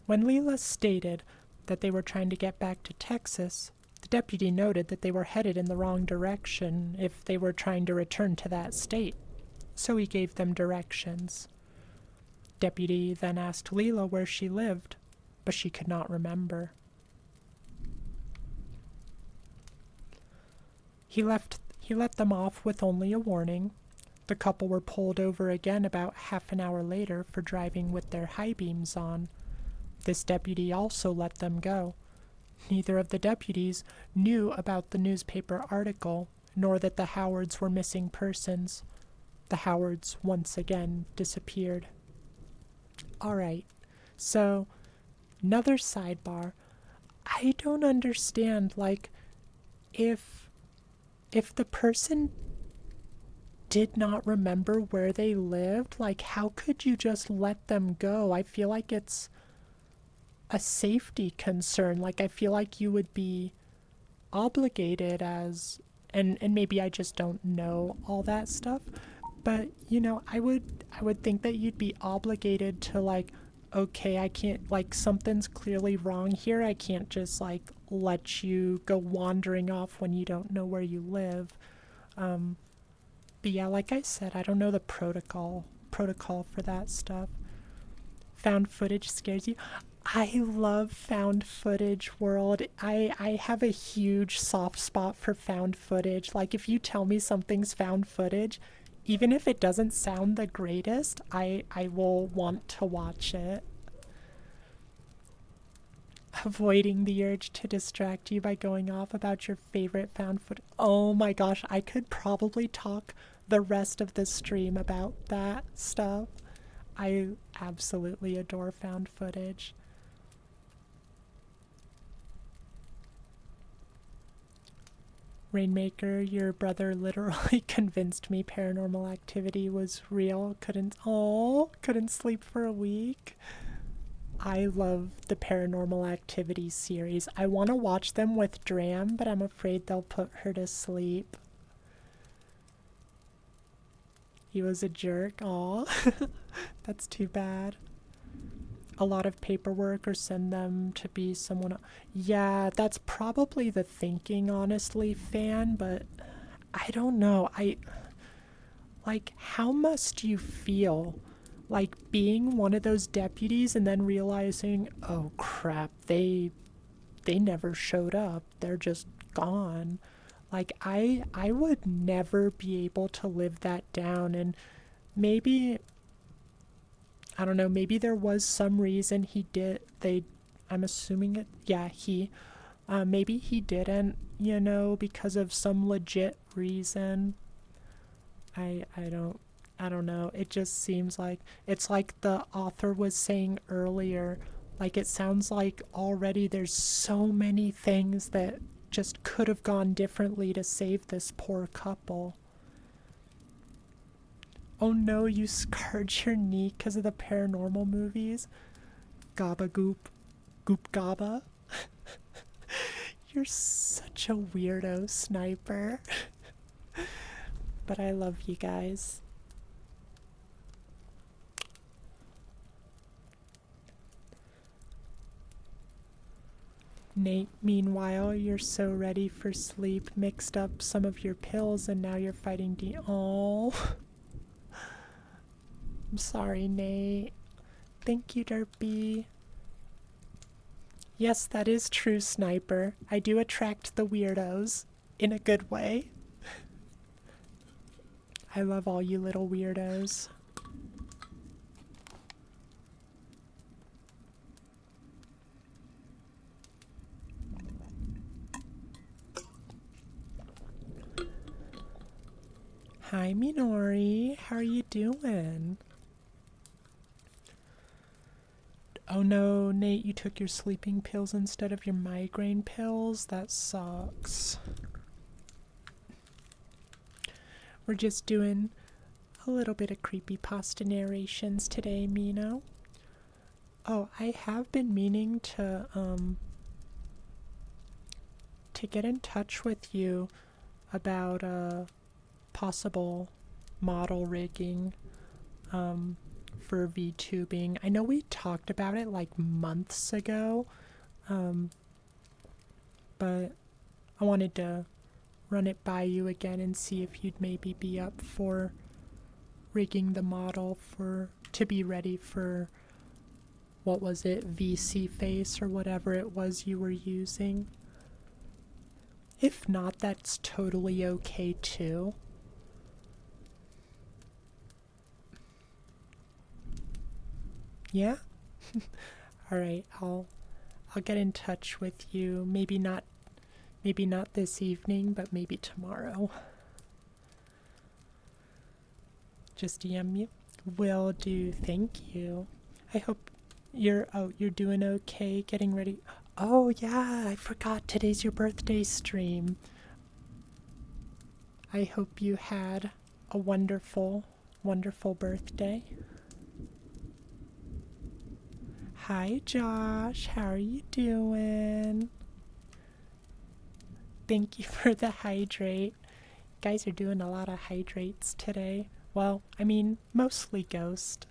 A: When Lela stated that they were trying to get back to Texas, the deputy noted that they were headed in the wrong direction if they were trying to return to that state, so he gave them directions. Deputy then asked Lela where she lived, but she could not remember. He let them off with only a warning. The couple were pulled over again about half an hour later for driving with their high beams on. This deputy also let them go. Neither of the deputies knew about the newspaper article, nor that the Howards were missing persons. The Howards once again disappeared. All right, so another sidebar. I don't understand, if the person did not remember where they lived, how could you just let them go? I feel like it's a safety concern. I feel like you would be obligated as, and maybe I just don't know all that stuff, but, I would think that you'd be obligated to, okay, I can't, something's clearly wrong here. I can't just, let you go wandering off when you don't know where you live. But yeah, like I said, I don't know the protocol for that stuff. Found footage scares you? I love found footage world. I have a huge soft spot for found footage. If you tell me something's found footage, even if it doesn't sound the greatest, I will want to watch it. Avoiding the urge to distract you by going off about your favorite found footage. Oh my gosh, I could probably talk the rest of the stream about that stuff. I absolutely adore found footage. Rainmaker, your brother literally convinced me Paranormal Activity was real. Couldn't sleep for a week. I love the Paranormal Activity series. I want to watch them with Dram, but I'm afraid they'll put her to sleep. He was a jerk. Aw. That's too bad. A lot of paperwork or send them to be someone else. Yeah, that's probably the thinking, honestly, Fan, but I don't know. How must you feel like being one of those deputies and then realizing, oh crap, they never showed up. They're just gone. I would never be able to live that down. And maybe, I don't know, maybe there was some reason I'm assuming it, yeah, maybe he didn't, because of some legit reason. I don't know. It just seems like it's like the author was saying earlier. Like, it sounds like already there's so many things that just could have gone differently to save this poor couple. Oh no, you scarred your knee because of the paranormal movies? Gaba goop. Goop gaba. You're such a weirdo, Sniper. But I love you guys. Nate, meanwhile, you're so ready for sleep, mixed up some of your pills, and now you're fighting Oh. I'm sorry, Nate. Thank you, Derpy. Yes, that is true, Sniper. I do attract the weirdos. In a good way. I love all you little weirdos. Hi, Minori. How are you doing? Oh no, Nate, you took your sleeping pills instead of your migraine pills? That sucks. We're just doing a little bit of creepypasta narrations today, Mino. Oh, I have been meaning to get in touch with you about possible model rigging for VTubing. I know we talked about it like months ago, but I wanted to run it by you again and see if you'd maybe be up for rigging the model to be ready for, what was it, VC face or whatever it was you were using. If not, that's totally okay too. Yeah? Alright, I'll get in touch with you. Maybe not this evening, but maybe tomorrow. Just DM you. Will do, thank you. I hope you're doing okay, getting ready. Oh yeah, I forgot today's your birthday stream. I hope you had a wonderful, wonderful birthday. Hi Josh, how are you doing? Thank you for the hydrate. You guys are doing a lot of hydrates today. Well, I mean, mostly Ghost.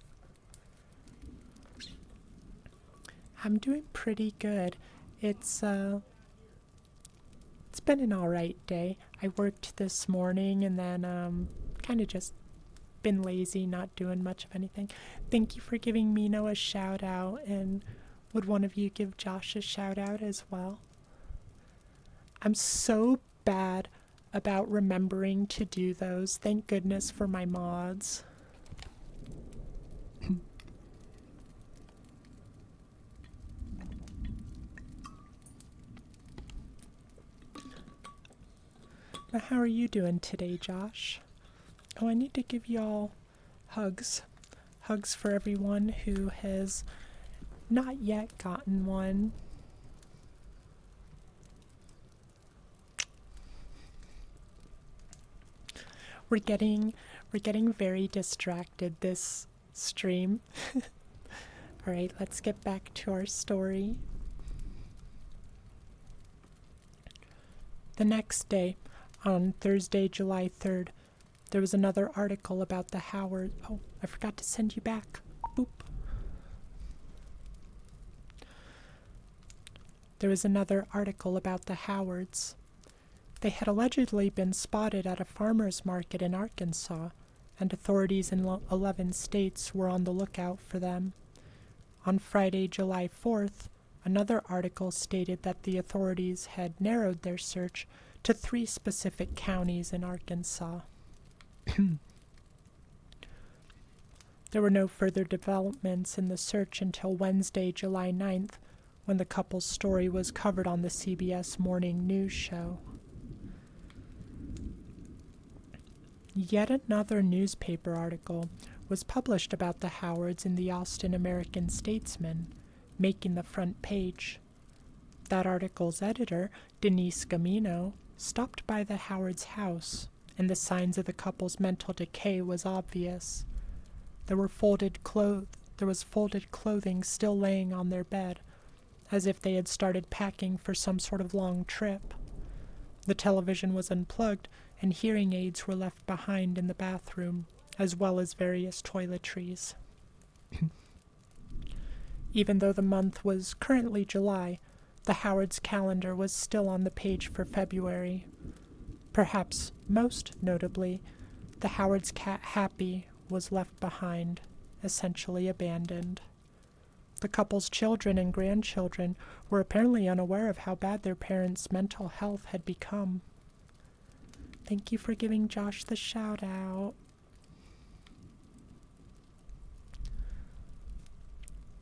A: I'm doing pretty good. It's been an alright day. I worked this morning and then kind of just been lazy, not doing much of anything. Thank you for giving Mino a shout out, and would one of you give Josh a shout out as well? I'm so bad about remembering to do those. Thank goodness for my mods. Now, how are you doing today, Josh? Oh, I need to give y'all hugs. Hugs for everyone who has not yet gotten one. We're getting very distracted this stream. All right, let's get back to our story. The next day, on Thursday, July 3rd, there was another article about the Howard. Oh, I forgot to send you back. Boop. There was another article about the Howards. They had allegedly been spotted at a farmer's market in Arkansas, and authorities in 11 states were on the lookout for them. On Friday, July 4th, another article stated that the authorities had narrowed their search to 3 specific counties in Arkansas. There were no further developments in the search until Wednesday, July 9th, when the couple's story was covered on the CBS morning news show. Yet another newspaper article was published about the Howards in the Austin American-Statesman, making the front page. That article's editor, Denise Gamino, stopped by the Howards' house, and the signs of the couple's mental decay was obvious. There was folded clothing still laying on their bed, as if they had started packing for some sort of long trip. The television was unplugged, and hearing aids were left behind in the bathroom, as well as various toiletries. Even though the month was currently July, the Howards' calendar was still on the page for February. Perhaps most notably, the Howards' cat Happy was left behind, essentially abandoned. The couple's children and grandchildren were apparently unaware of how bad their parents' mental health had become. Thank you for giving Josh the shout out.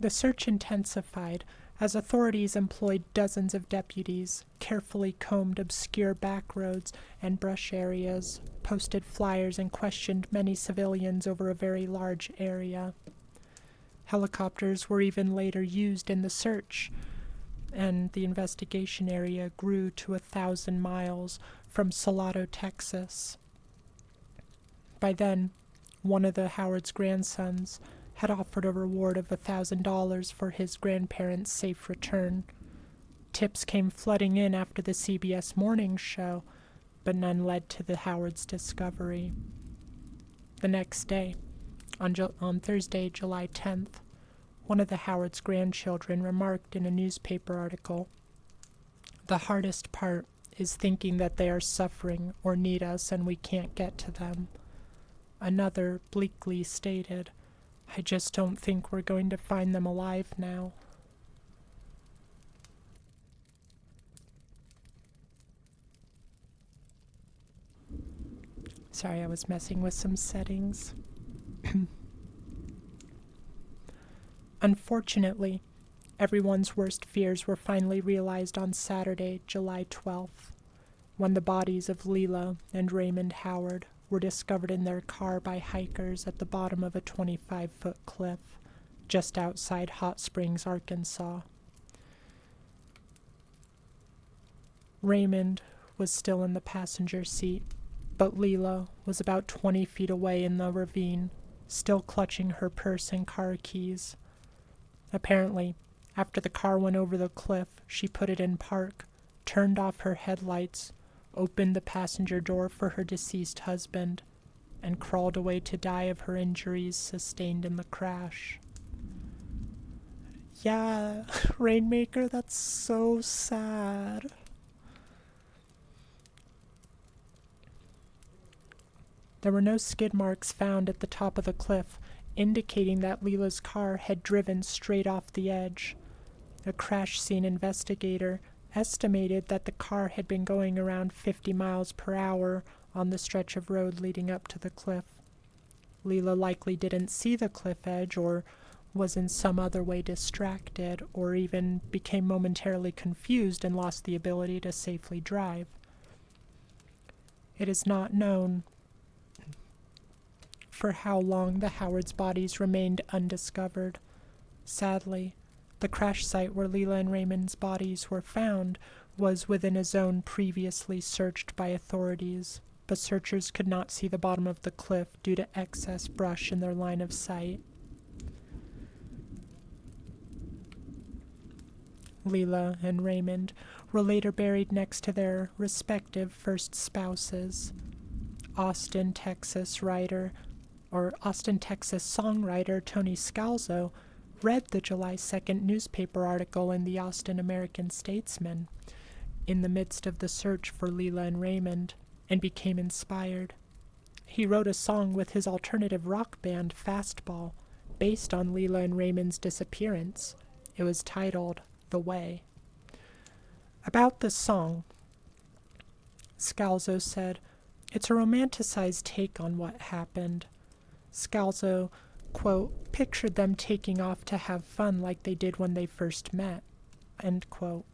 A: The search intensified as authorities employed dozens of deputies, carefully combed obscure back roads and brush areas, posted flyers, and questioned many civilians over a very large area. Helicopters were even later used in the search, and the investigation area grew to 1,000 miles from Salado, Texas. By then, one of the Howard's grandsons had offered a reward of $1,000 for his grandparents' safe return. Tips came flooding in after the CBS morning show, but none led to the Howard's discovery. The next day, on Thursday, July 10th, one of the Howard's grandchildren remarked in a newspaper article, "The hardest part is thinking that they are suffering or need us and we can't get to them." Another bleakly stated, "I just don't think we're going to find them alive now." Sorry, I was messing with some settings. Unfortunately, everyone's worst fears were finally realized on Saturday, July 12th, when the bodies of Lela and Raymond Howard were discovered in their car by hikers at the bottom of a 25-foot cliff just outside Hot Springs, Arkansas. Raymond was still in the passenger seat, but Lela was about 20 feet away in the ravine, still clutching her purse and car keys. Apparently, after the car went over the cliff, she put it in park, turned off her headlights, opened the passenger door for her deceased husband, and crawled away to die of her injuries sustained in the crash. Yeah, Rainmaker, that's so sad. There were no skid marks found at the top of the cliff, indicating that Lela's car had driven straight off the edge. A crash scene investigator estimated that the car had been going around 50 miles per hour on the stretch of road leading up to the cliff. Lela likely didn't see the cliff edge, or was in some other way distracted, or even became momentarily confused and lost the ability to safely drive. It is not known for how long the Howards' bodies remained undiscovered. Sadly, the crash site where Lela and Raymond's bodies were found was within a zone previously searched by authorities, but searchers could not see the bottom of the cliff due to excess brush in their line of sight. Lela and Raymond were later buried next to their respective first spouses. Austin, Texas songwriter Tony Scalzo read the July 2nd newspaper article in the Austin American Statesman in the midst of the search for Lela and Raymond and became inspired. He wrote a song with his alternative rock band Fastball based on Lela and Raymond's disappearance. It was titled The Way. About the song, Scalzo said, "It's a romanticized take on what happened." Scalzo, quote, "pictured them taking off to have fun like they did when they first met," end quote.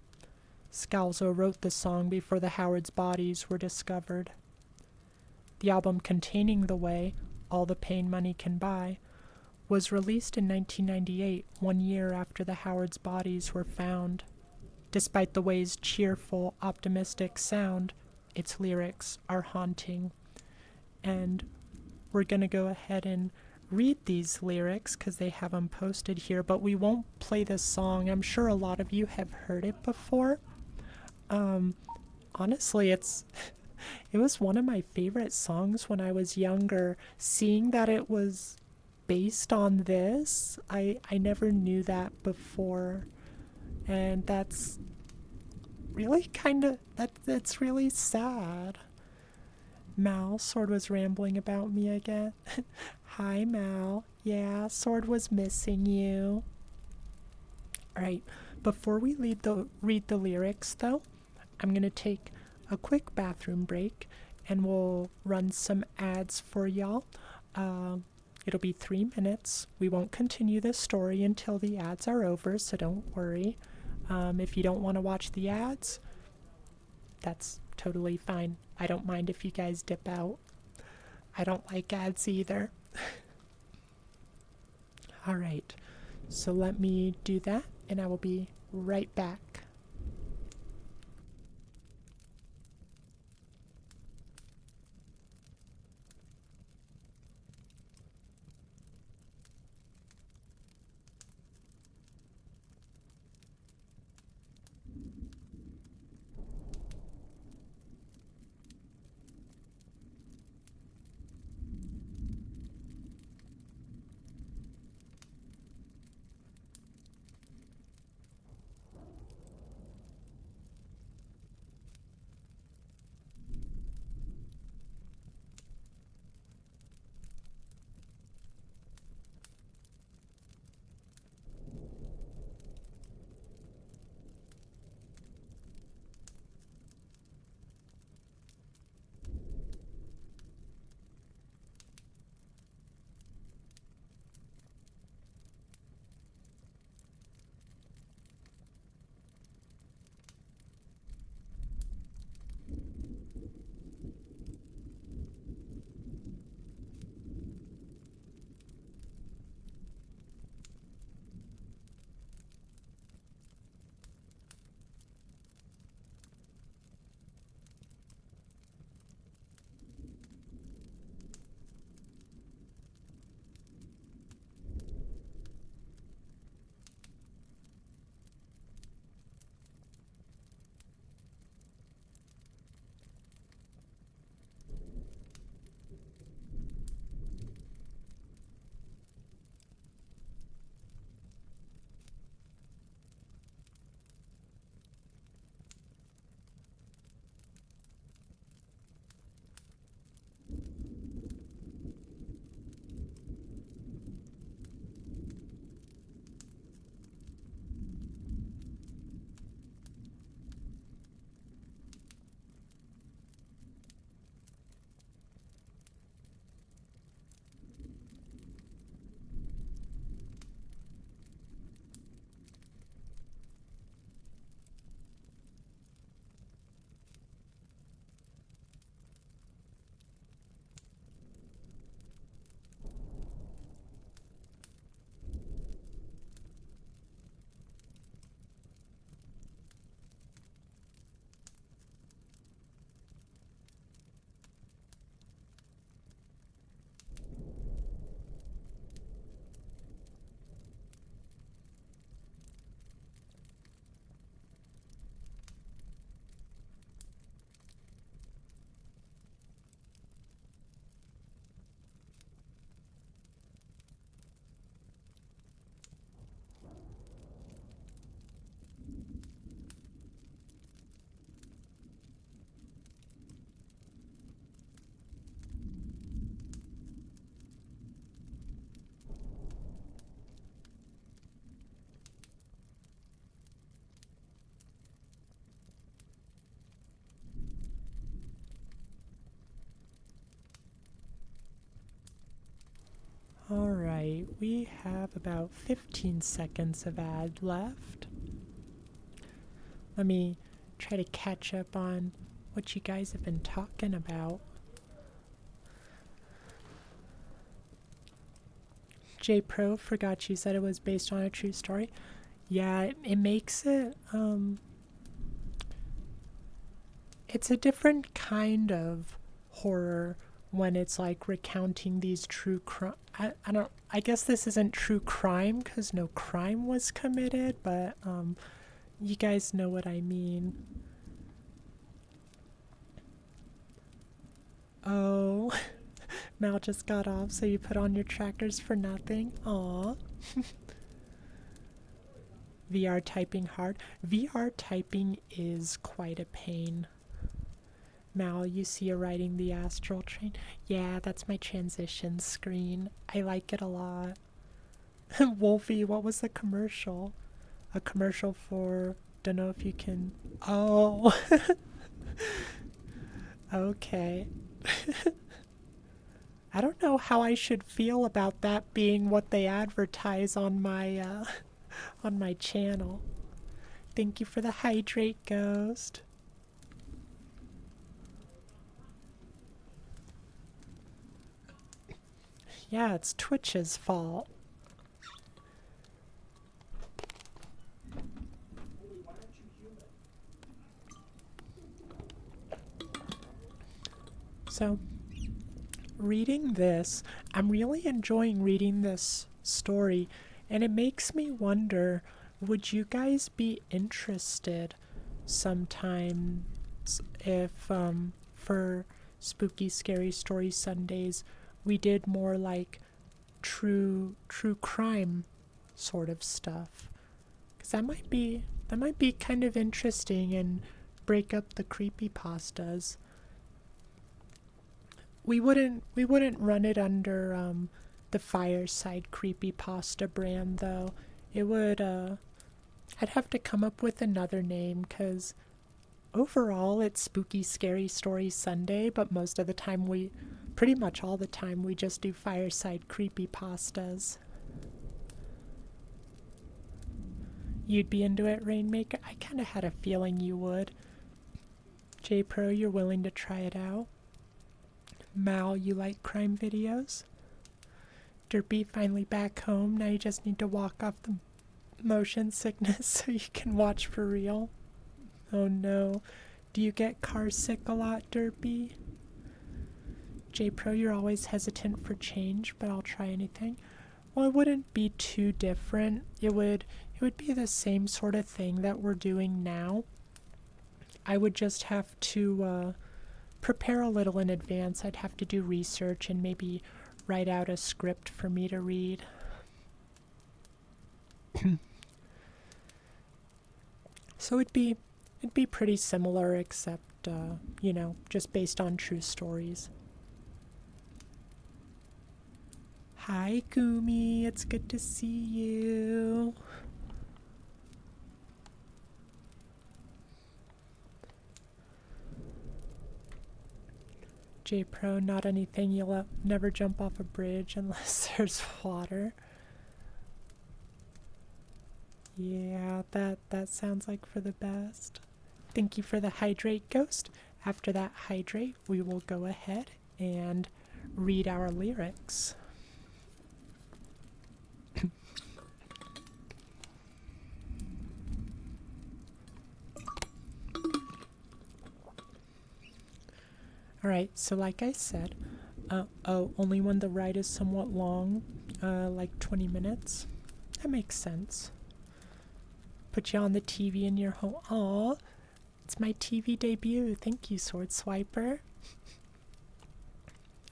A: Scalzo wrote the song before the Howards' bodies were discovered. The album containing The Way, All the Pain Money Can Buy, was released in 1998, 1 year after the Howards' bodies were found. Despite The Way's cheerful, optimistic sound, its lyrics are haunting. And we're going to go ahead and read these lyrics because they have them posted here, but we won't play this song. I'm sure a lot of you have heard it before. Honestly, it was one of my favorite songs when I was younger. Seeing that it was based on this, I never knew that before. And that's really that's really sad. Mal, Sword was rambling about me again. Hi, Mal. Yeah, Sword was missing you. Alright, before we read the lyrics, though, I'm going to take a quick bathroom break, and we'll run some ads for y'all. It'll be 3 minutes. We won't continue this story until the ads are over, so don't worry. If you don't want to watch the ads, that's totally fine. I don't mind if you guys dip out. I don't like ads either. Alright, so let me do that, and I will be right back. we have about 15 seconds of ad left. Let me try to catch up on what you guys have been talking about. J Pro, forgot you said it was based on a true story. Yeah, it makes it, it's a different kind of horror when it's like recounting these true crime. I guess this isn't true crime because no crime was committed, but you guys know what I mean. Oh, Mal just got off, so you put on your trackers for nothing. Aw. VR typing hard. VR typing is quite a pain. Mal, you see you riding the Astral train. Yeah, that's my transition screen. I like it a lot. Wolfie, what was the commercial? A commercial for... Don't know if you can... Oh! Okay. I don't know how I should feel about that being what they advertise on my channel. Thank you for the hydrate, Ghost. Yeah, it's Twitch's fault. So, reading this, I'm really enjoying reading this story, and it makes me wonder, would you guys be interested sometimes if, for Spooky Scary Story Sundays, we did more like true crime sort of stuff? Because that might be kind of interesting and break up the creepypastas. We wouldn't run it under the Fireside Creepypasta brand though. It would I'd have to come up with another name because overall it's Spooky Scary Story Sunday, but most of the time pretty much all the time we just do Fireside Creepypastas. You'd be into it, Rainmaker? I kind of had a feeling you would. J Pro, you're willing to try it out? Mal, you like crime videos? Derpy, finally back home. Now you just need to walk off the motion sickness so you can watch for real. Oh no. Do you get car sick a lot, Derpy? J Pro, you're always hesitant for change, but I'll try anything. Well, it wouldn't be too different. It would be the same sort of thing that we're doing now. I would just have to prepare a little in advance. I'd have to do research and maybe write out a script for me to read. So it'd be pretty similar, except you know, just based on true stories. Hi, Gumi. It's good to see you. J Pro, not anything. You'll never jump off a bridge unless there's water. Yeah, that sounds like for the best. Thank you for the hydrate, Ghost. After that hydrate, we will go ahead and read our lyrics. Alright, so like I said, only when the ride is somewhat long, like 20 minutes. That makes sense. Put you on the TV in your home. Aw, it's my TV debut. Thank you, Sword Swiper.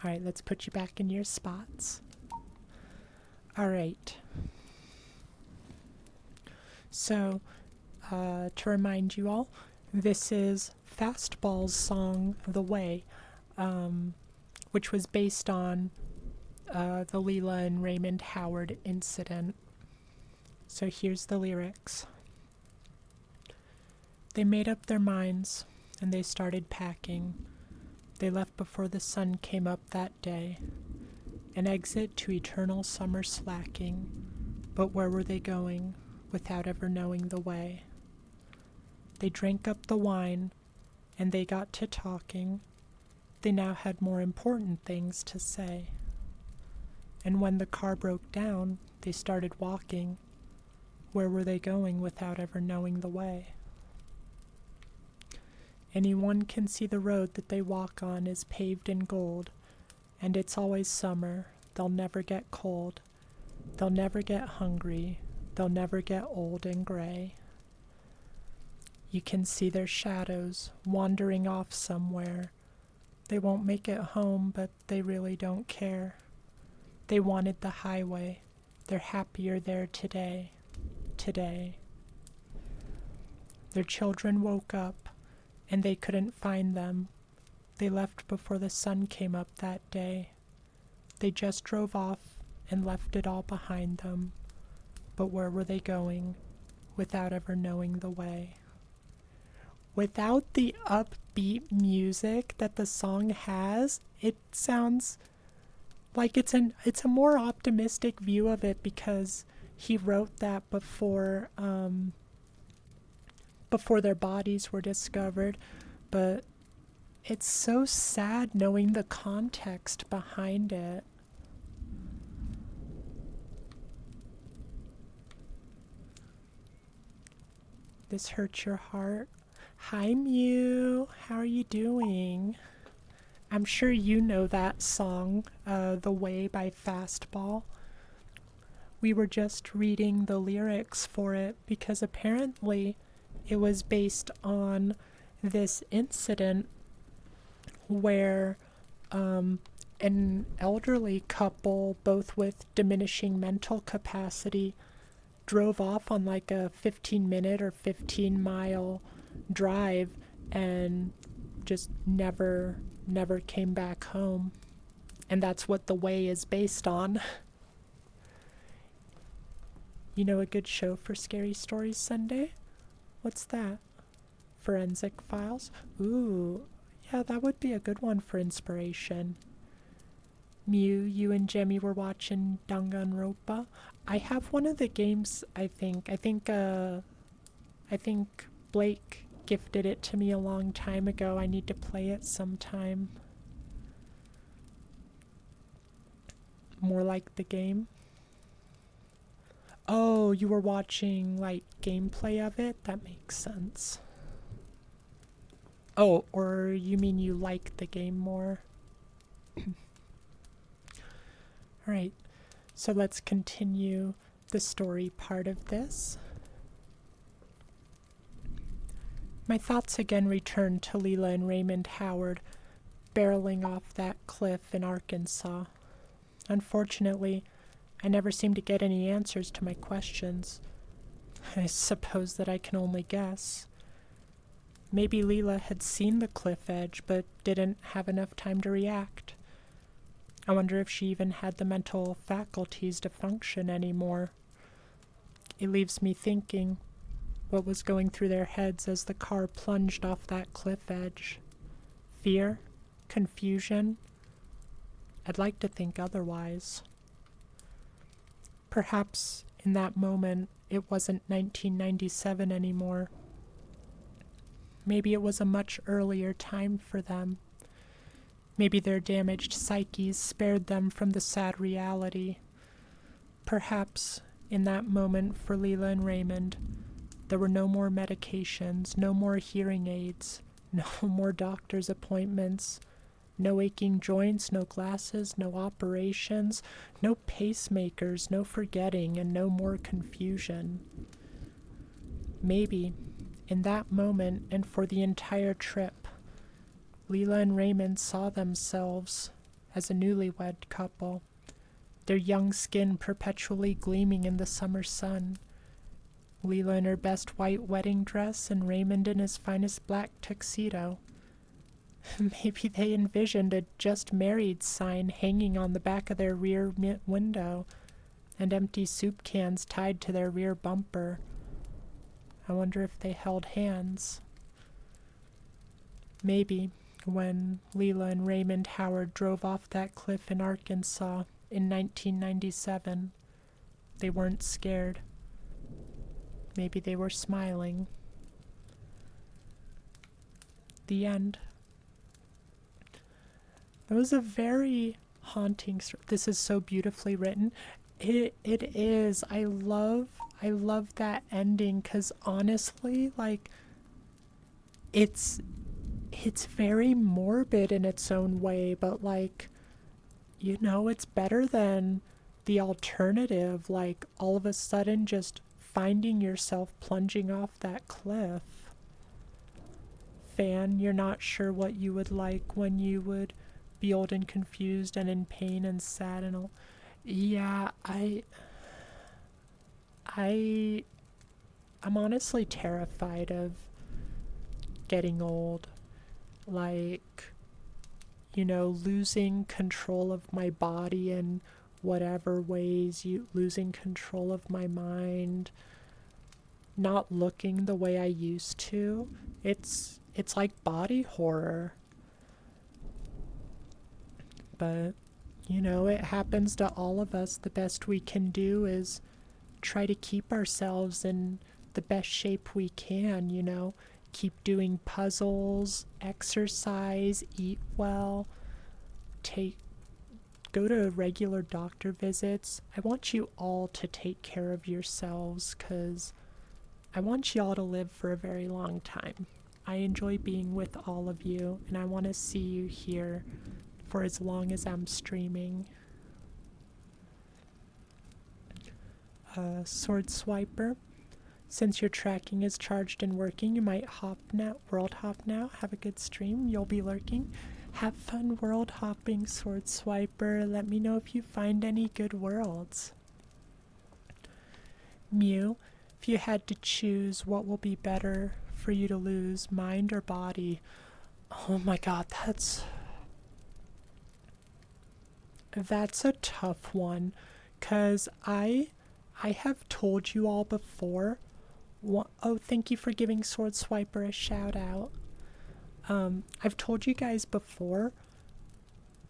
A: Alright, let's put you back in your spots. Alright. So, to remind you all, this is Fastball's song, The Way, which was based on the Lela and Raymond Howard incident. So here's the lyrics. They made up their minds, and they started packing. They left before the sun came up that day. an exit to eternal summer slacking. But where were they going, without ever knowing the way? They drank up the wine, and they got to talking. They now had more important things to say. And when the car broke down, they started walking. Where were they going without ever knowing the way? Anyone can see the road that they walk on is paved in gold, and it's always summer. They'll never get cold. They'll never get hungry. They'll never get old and gray. You can see their shadows wandering off somewhere. They won't make it home, but they really don't care. They wanted the highway. They're happier there today. Today. Their children woke up, and they couldn't find them. They left before the sun came up that day. They just drove off and left it all behind them. But where were they going, without ever knowing the way? Without the upbeat music that the song has, it sounds like it's a more optimistic view of it, because he wrote that before their bodies were discovered. But it's so sad knowing the context behind it. This hurts your heart. Hi, Mew. How are you doing? I'm sure you know that song, The Way by Fastball. We were just reading the lyrics for it because apparently it was based on this incident where an elderly couple, both with diminishing mental capacity, drove off on like a 15-minute or 15-mile drive and just never came back home. And that's what The Way is based on. You know a good show for Scary Stories Sunday? What's that? Forensic Files? Ooh, yeah, that would be a good one for inspiration. Mew, you and Jemmy were watching Danganronpa. I have one of the games, I think Blake gifted it to me a long time ago. I need to play it sometime. More like the game. Oh, you were watching, like, gameplay of it? That makes sense. Oh, or you mean you like the game more? Alright, so let's continue the story part of this. My thoughts again returned to Lela and Raymond Howard barreling off that cliff in Arkansas. Unfortunately, I never seemed to get any answers to my questions. I suppose that I can only guess. Maybe Lela had seen the cliff edge, but didn't have enough time to react. I wonder if she even had the mental faculties to function anymore. It leaves me thinking what was going through their heads as the car plunged off that cliff edge. Fear? Confusion? I'd like to think otherwise. Perhaps in that moment it wasn't 1997 anymore. Maybe it was a much earlier time for them. Maybe their damaged psyches spared them from the sad reality. Perhaps in that moment for Lela and Raymond, there were no more medications, no more hearing aids, no more doctor's appointments, no aching joints, no glasses, no operations, no pacemakers, no forgetting, and no more confusion. Maybe, in that moment and for the entire trip, Lela and Raymond saw themselves as a newlywed couple, their young skin perpetually gleaming in the summer sun. Lela in her best white wedding dress and Raymond in his finest black tuxedo. Maybe they envisioned a just married sign hanging on the back of their rear window and empty soup cans tied to their rear bumper. I wonder if they held hands. Maybe when Lela and Raymond Howard drove off that cliff in Arkansas, in 1997. They weren't scared. Maybe they were smiling. The end. That was a very haunting story. This is so beautifully written. It is. I love that ending, because honestly, like, it's very morbid in its own way, but like, you know, it's better than the alternative, like all of a sudden just finding yourself plunging off that cliff. Fan, you're not sure what you would like when you would be old and confused and in pain and sad and all. Yeah, I'm honestly terrified of getting old. Like, you know, losing control of my body in whatever ways, losing control of my mind, not looking the way I used to. It's like body horror. But, you know, it happens to all of us. The best we can do is try to keep ourselves in the best shape we can, you know. Keep doing puzzles, exercise, eat well, go to regular doctor visits. I want you all to take care of yourselves, because I want you all to live for a very long time. I enjoy being with all of you, and I want to see you here for as long as I'm streaming. Sword Swiper. Since your tracking is charged and working, you might world hop now. Have a good stream. You'll be lurking. Have fun world hopping, Sword Swiper. Let me know if you find any good worlds. Mew, if you had to choose, what will be better for you to lose, mind or body? Oh my god, that's a tough one, because I have told you all before. Oh, thank you for giving Sword Swiper a shout out. I've told you guys before,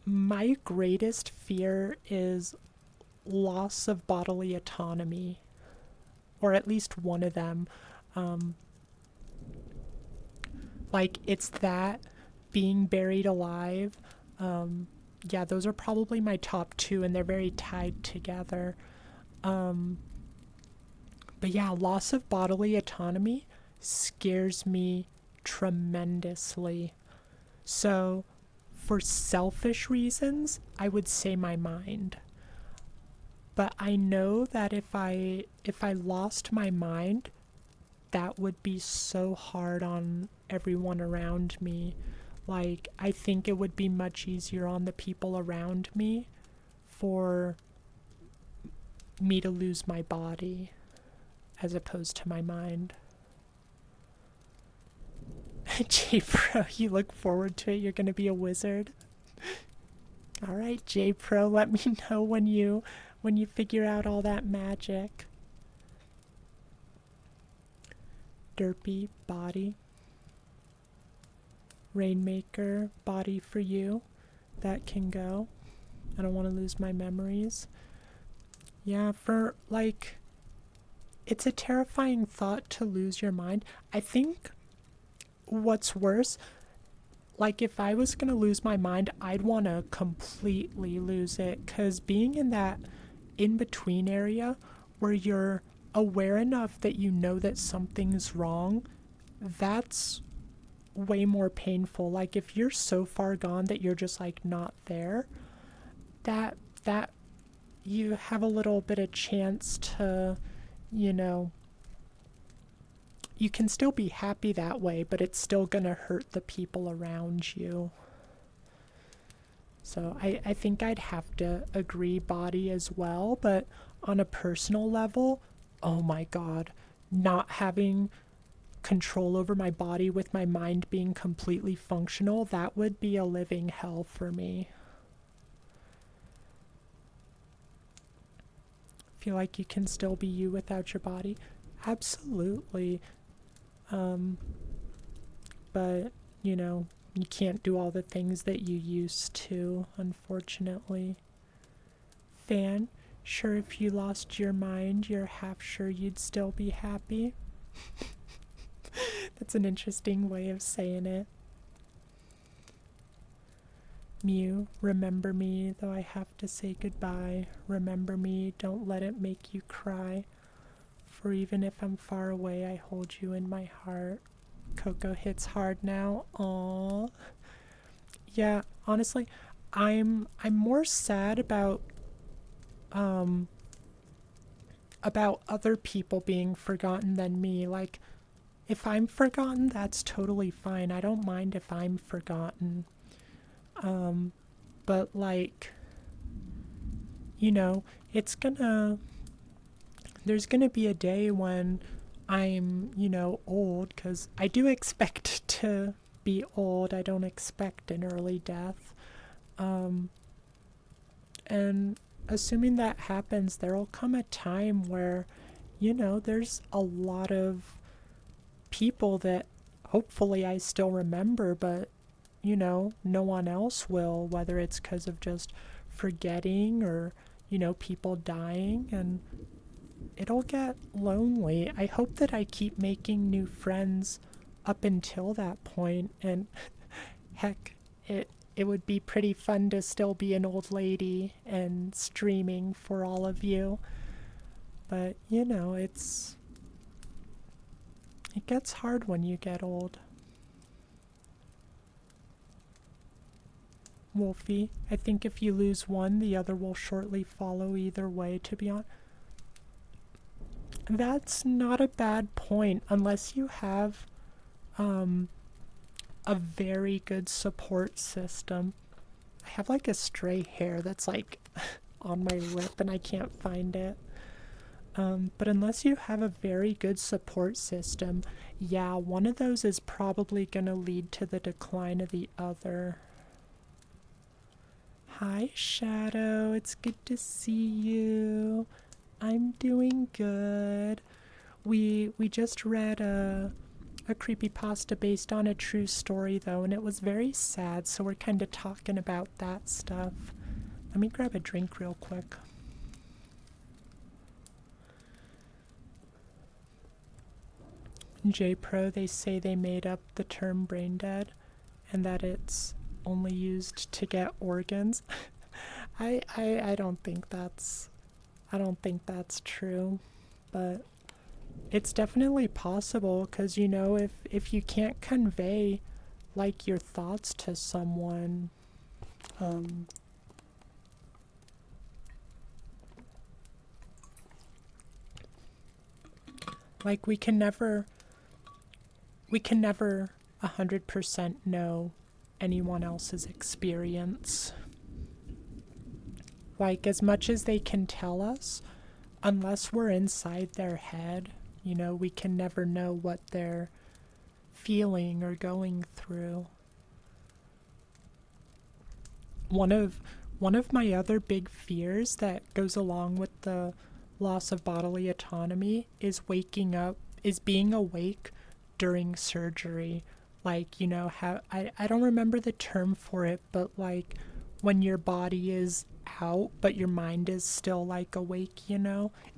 A: my greatest fear is loss of bodily autonomy, or at least one of them. Like, it's that, being buried alive. Yeah, those are probably my top two, and they're very tied together. But yeah, loss of bodily autonomy scares me tremendously. So, for selfish reasons, I would say my mind. But I know that if I lost my mind, that would be so hard on everyone around me. Like, I think it would be much easier on the people around me for me to lose my body as opposed to my mind. J-Pro, you look forward to it? You're gonna be a wizard? Alright, J-Pro, let me know when you figure out all that magic. Derpy, body. Rainmaker, body for you. That can go. I don't want to lose my memories. Yeah, for, like, it's a terrifying thought to lose your mind. I think what's worse, like, if I was going to lose my mind, I'd want to completely lose it, because being in that in-between area where you're aware enough that you know that something's wrong, that's way more painful. Like, if you're so far gone that you're just, like, not there, that you have a little bit of chance to, you know, you can still be happy that way, but it's still gonna hurt the people around you. So I think I'd have to agree body as well, but on a personal level, oh my god, not having control over my body with my mind being completely functional, that would be a living hell for me. Feel like you can still be you without your body? Absolutely. But, you know, you can't do all the things that you used to, unfortunately. Fan, sure if you lost your mind, you're half sure you'd still be happy. That's an interesting way of saying it. Mew, remember me, though I have to say goodbye. Remember me, don't let it make you cry. For even if I'm far away, I hold you in my heart. Coco hits hard now. Aww. Yeah, honestly, I'm more sad about other people being forgotten than me. Like, if I'm forgotten, that's totally fine. I don't mind if I'm forgotten. But like, you know, there's gonna be a day when I'm, old, 'cause I do expect to be old. I don't expect an early death. And assuming that happens, there'll come a time where, there's a lot of people that hopefully I still remember, but, no one else will, whether it's because of just forgetting or, people dying, and it'll get lonely. I hope that I keep making new friends up until that point, and heck, it would be pretty fun to still be an old lady and streaming for all of you. But, it gets hard when you get old. Wolfie, I think if you lose one, the other will shortly follow either way, to be honest. That's not a bad point, unless you have a very good support system. I have like a stray hair that's like on my lip and I can't find it. But unless you have a very good support system, yeah, one of those is probably going to lead to the decline of the other. Hi, Shadow. It's good to see you. I'm doing good. We just read a creepypasta based on a true story, though, and it was very sad, so we're kind of talking about that stuff. Let me grab a drink real quick. J-Pro, they say they made up the term brain dead and that it's only used to get organs. I don't think that's true, but it's definitely possible, because if you can't convey like your thoughts to someone, like we can never 100% know anyone else's experience. Like, as much as they can tell us, unless we're inside their head, we can never know what they're feeling or going through. One of my other big fears that goes along with the loss of bodily autonomy is being awake during surgery. Like, how I don't remember the term for it, but like when your body is out but your mind is still like awake,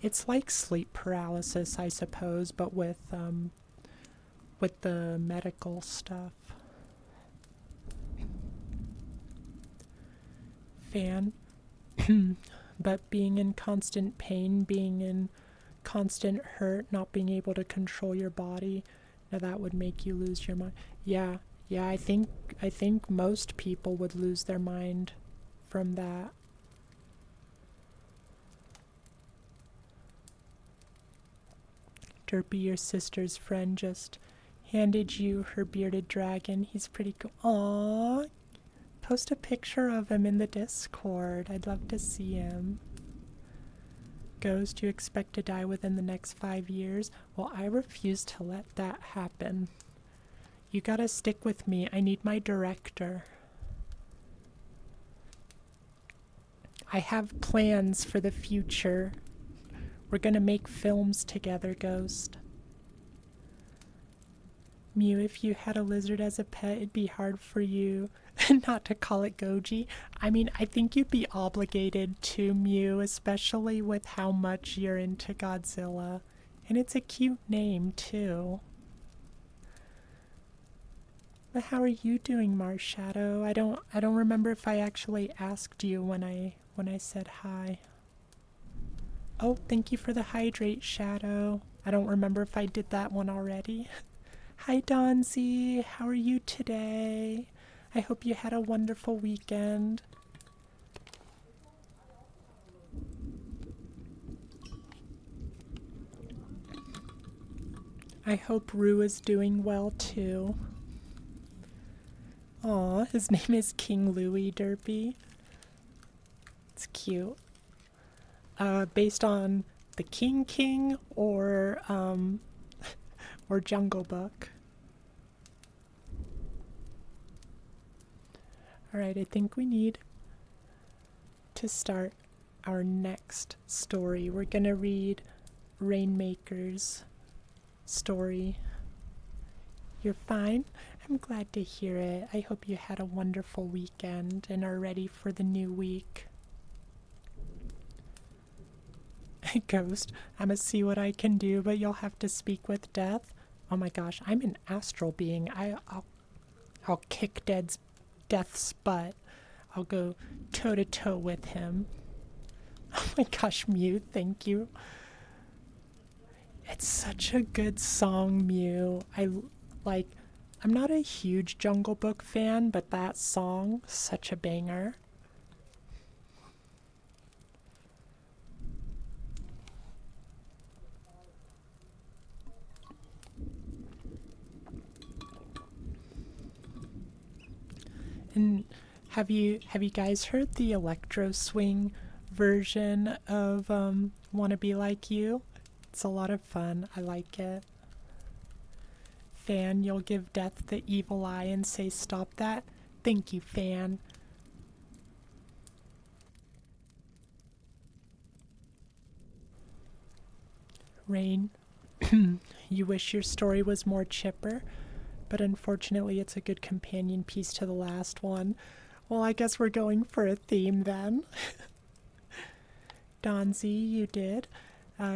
A: it's like sleep paralysis, I suppose, but with the medical stuff. Fan. But being in constant pain, being in constant hurt, not being able to control your body, now that would make you lose your mind. Yeah, I think most people would lose their mind from that. Derpy, your sister's friend, just handed you her bearded dragon. He's pretty cool. Aww. Post a picture of him in the Discord. I'd love to see him. Ghost, you expect to die within the next 5 years? Well, I refuse to let that happen. You gotta stick with me. I need my director. I have plans for the future. We're gonna make films together, Ghost. Mew, if you had a lizard as a pet, it'd be hard for you. Not to call it Goji. I mean, I think you'd be obligated to, Mew, especially with how much you're into Godzilla. And it's a cute name, too. But how are you doing, Marshadow? I don't remember if I actually asked you when I said hi. Oh, thank you for the hydrate, Shadow. I don't remember if I did that one already. Hi, Donzi. How are you today? I hope you had a wonderful weekend. I hope Rue is doing well, too. Aw, his name is King Louie Derpy. It's cute. Based on the King or Jungle Book. Alright, I think we need to start our next story. We're gonna read Rainmaker's story. You're fine? I'm glad to hear it. I hope you had a wonderful weekend and are ready for the new week. Ghost, I'ma see what I can do, but you'll have to speak with Death. Oh my gosh, I'm an astral being. I'll kick Death's butt. I'll go toe to toe with him. Oh my gosh, Mew, thank you. It's such a good song, Mew. I'm not a huge Jungle Book fan, but that song, such a banger. And have you guys heard the electro swing version of Wanna Be Like You? It's a lot of fun. I like it. Fan, you'll give Death the evil eye and say stop that? Thank you, Fan. Rain, you wish your story was more chipper, but unfortunately it's a good companion piece to the last one. Well, I guess we're going for a theme then. Donzi, you did.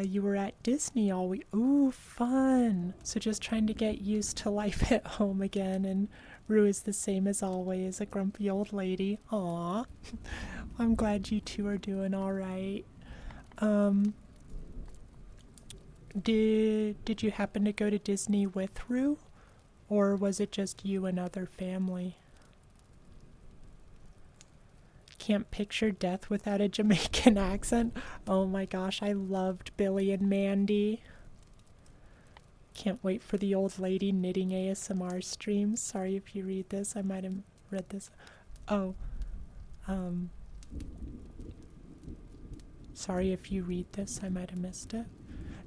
A: You were at Disney all week. Ooh, fun. So just trying to get used to life at home again, and Rue is the same as always, a grumpy old lady. Aw. I'm glad you two are doing alright. Did you happen to go to Disney with Rue? Or was it just you and other family? Can't picture Death without a Jamaican accent. Oh my gosh, I loved Billy and Mandy. Can't wait for the old lady knitting ASMR streams. Sorry if you read this, I might have read this. Oh, sorry if you read this, I might have missed it.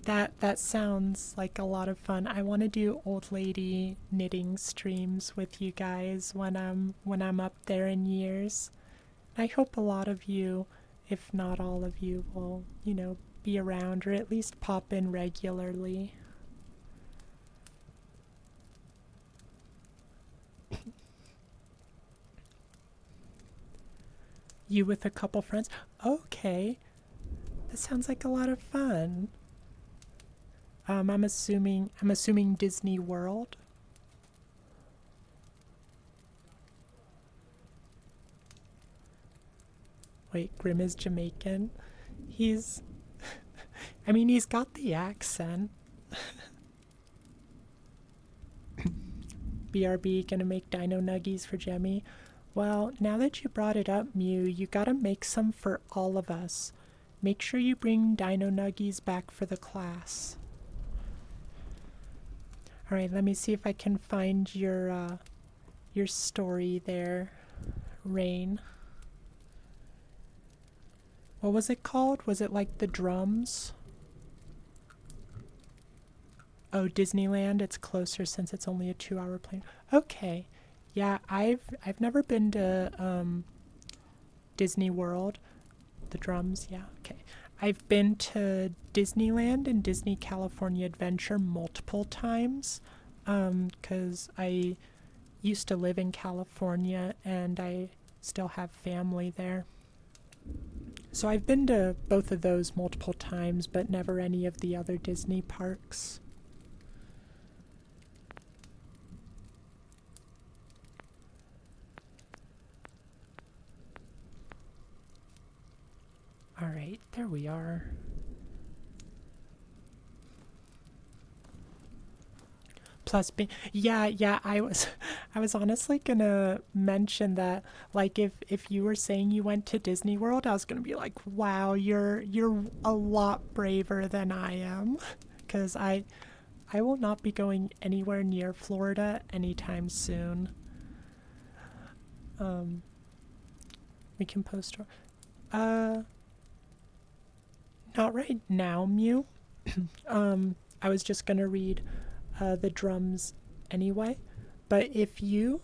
A: That sounds like a lot of fun. I want to do old lady knitting streams with you guys when I'm up there in years. I hope a lot of you, if not all of you, will, be around or at least pop in regularly. You with a couple friends? Okay. That sounds like a lot of fun. I'm assuming Disney World. Wait, Grim is Jamaican. He's he's got the accent. BRB gonna make dino nuggies for Jemmy. Well, now that you brought it up, Mew, you gotta make some for all of us. Make sure you bring dino nuggies back for the class. Alright, let me see if I can find your story there, Rain. What was it called? Was it like the drums? Oh, Disneyland. It's closer since it's only a 2-hour plane. Okay. Yeah, I've never been to Disney World. The drums, yeah, okay. I've been to Disneyland and Disney California Adventure multiple times, because I used to live in California, and I still have family there. So I've been to both of those multiple times, but never any of the other Disney parks. Alright, there we are. Plus, yeah, I was honestly gonna mention that, like, if you were saying you went to Disney World, I was gonna be like, wow, you're a lot braver than I am, because I will not be going anywhere near Florida anytime soon. We can post. Not right now, Mew. I was just gonna read the drums anyway. But if you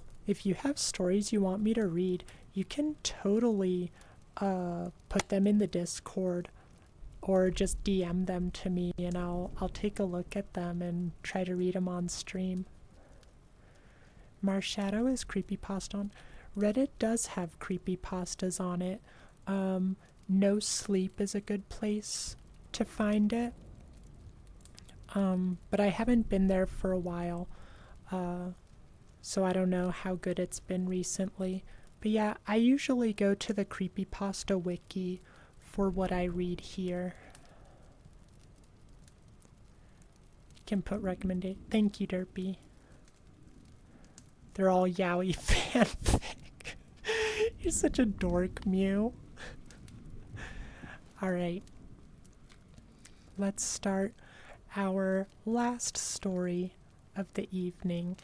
A: have stories you want me to read, you can totally put them in the Discord or just DM them to me, and I'll take a look at them and try to read them on stream. Marshadow is Creepypasta on. Reddit does have creepypastas on it. No Sleep is a good place to find it. But I haven't been there for a while, so I don't know how good it's been recently. But yeah, I usually go to the Creepypasta wiki for what I read here. You can put recommendation. Thank you, Derpy. They're all yaoi fanfic. You're such a dork, Mew. Alright. Let's start our last story of the evening.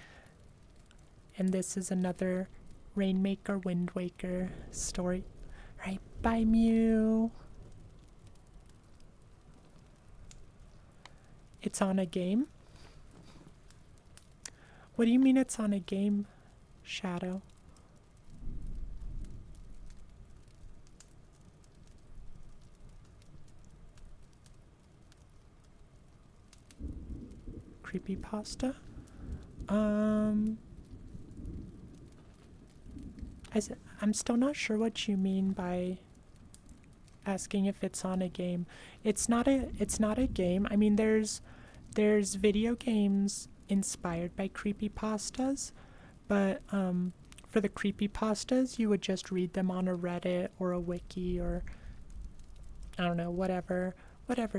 A: And this is another Rainmaker Wind Waker story. Alright, bye, Mew. It's on a game? What do you mean it's on a game, Shadow? Creepypasta? I'm still not sure what you mean by asking if it's on a game. It's not a game. I mean, there's video games inspired by creepypastas, but for the creepypastas, you would just read them on a Reddit or a wiki, or I don't know, whatever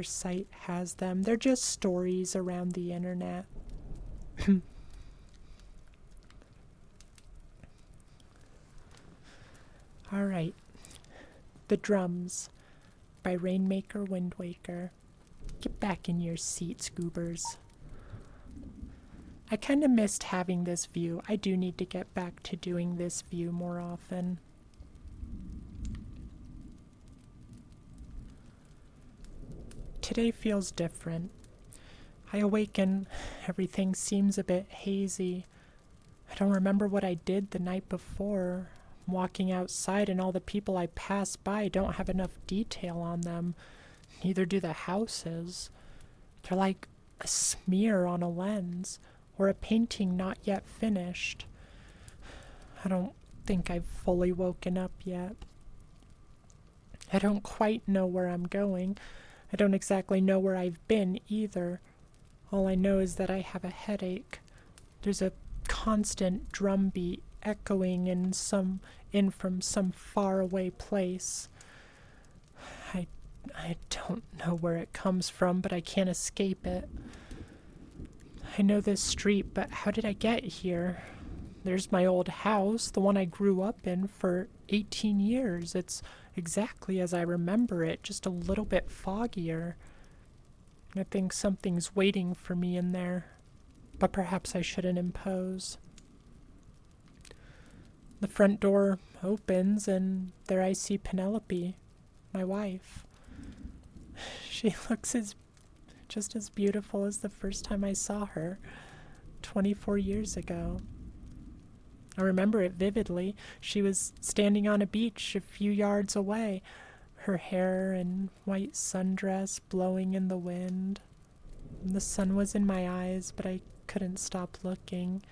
A: site has them. They're just stories around the internet. Alright. The Drums by Rainmaker Wind Waker. Get back in your seats, goobers. I kind of missed having this view. I do need to get back to doing this view more often. Today feels different. I awaken, everything seems a bit hazy. I don't remember what I did the night before. I'm walking outside and all the people I pass by don't have enough detail on them. Neither do the houses. They're like a smear on a lens, or a painting not yet finished. I don't think I've fully woken up yet. I don't quite know where I'm going. I don't exactly know where I've been either. All I know is that I have a headache. There's a constant drumbeat echoing in from some faraway place. I don't know where it comes from, but I can't escape it. I know this street, but how did I get here? There's my old house, the one I grew up in for 18 years. It's exactly as I remember it, just a little bit foggier. I think something's waiting for me in there, but perhaps I shouldn't impose. The front door opens, and there I see Penelope, my wife. She looks just as beautiful as the first time I saw her, 24 years ago. I remember it vividly. She was standing on a beach a few yards away, her hair and white sundress blowing in the wind. The sun was in my eyes, but I couldn't stop looking.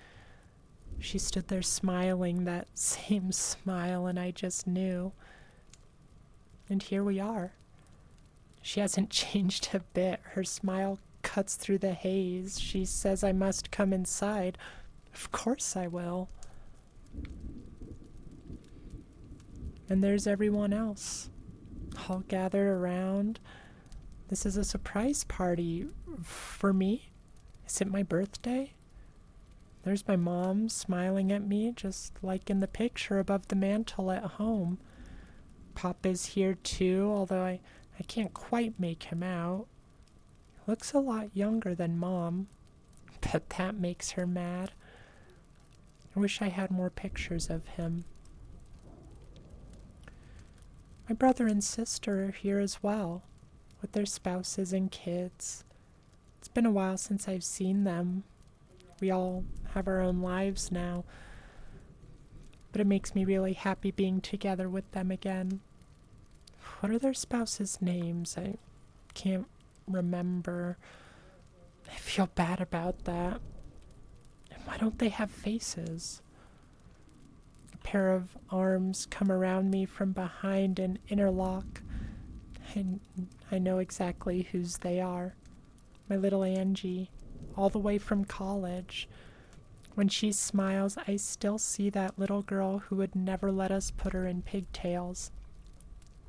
A: She stood there smiling that same smile, and I just knew. And here we are. She hasn't changed a bit. Her smile cuts through the haze. She says I must come inside. Of course I will. And there's everyone else, all gathered around. This is a surprise party for me. Is it my birthday? There's my mom smiling at me, just like in the picture above the mantel at home. Pop is here too, although I can't quite make him out. He looks a lot younger than Mom, but that makes her mad. I wish I had more pictures of him. My brother and sister are here as well, with their spouses and kids. It's been a while since I've seen them. We all have our own lives now, but it makes me really happy being together with them again. What are their spouses' names? I can't remember. I feel bad about that. And why don't they have faces? A pair of arms come around me from behind and interlock. And I know exactly whose they are. My little Angie, all the way from college. When she smiles, I still see that little girl who would never let us put her in pigtails.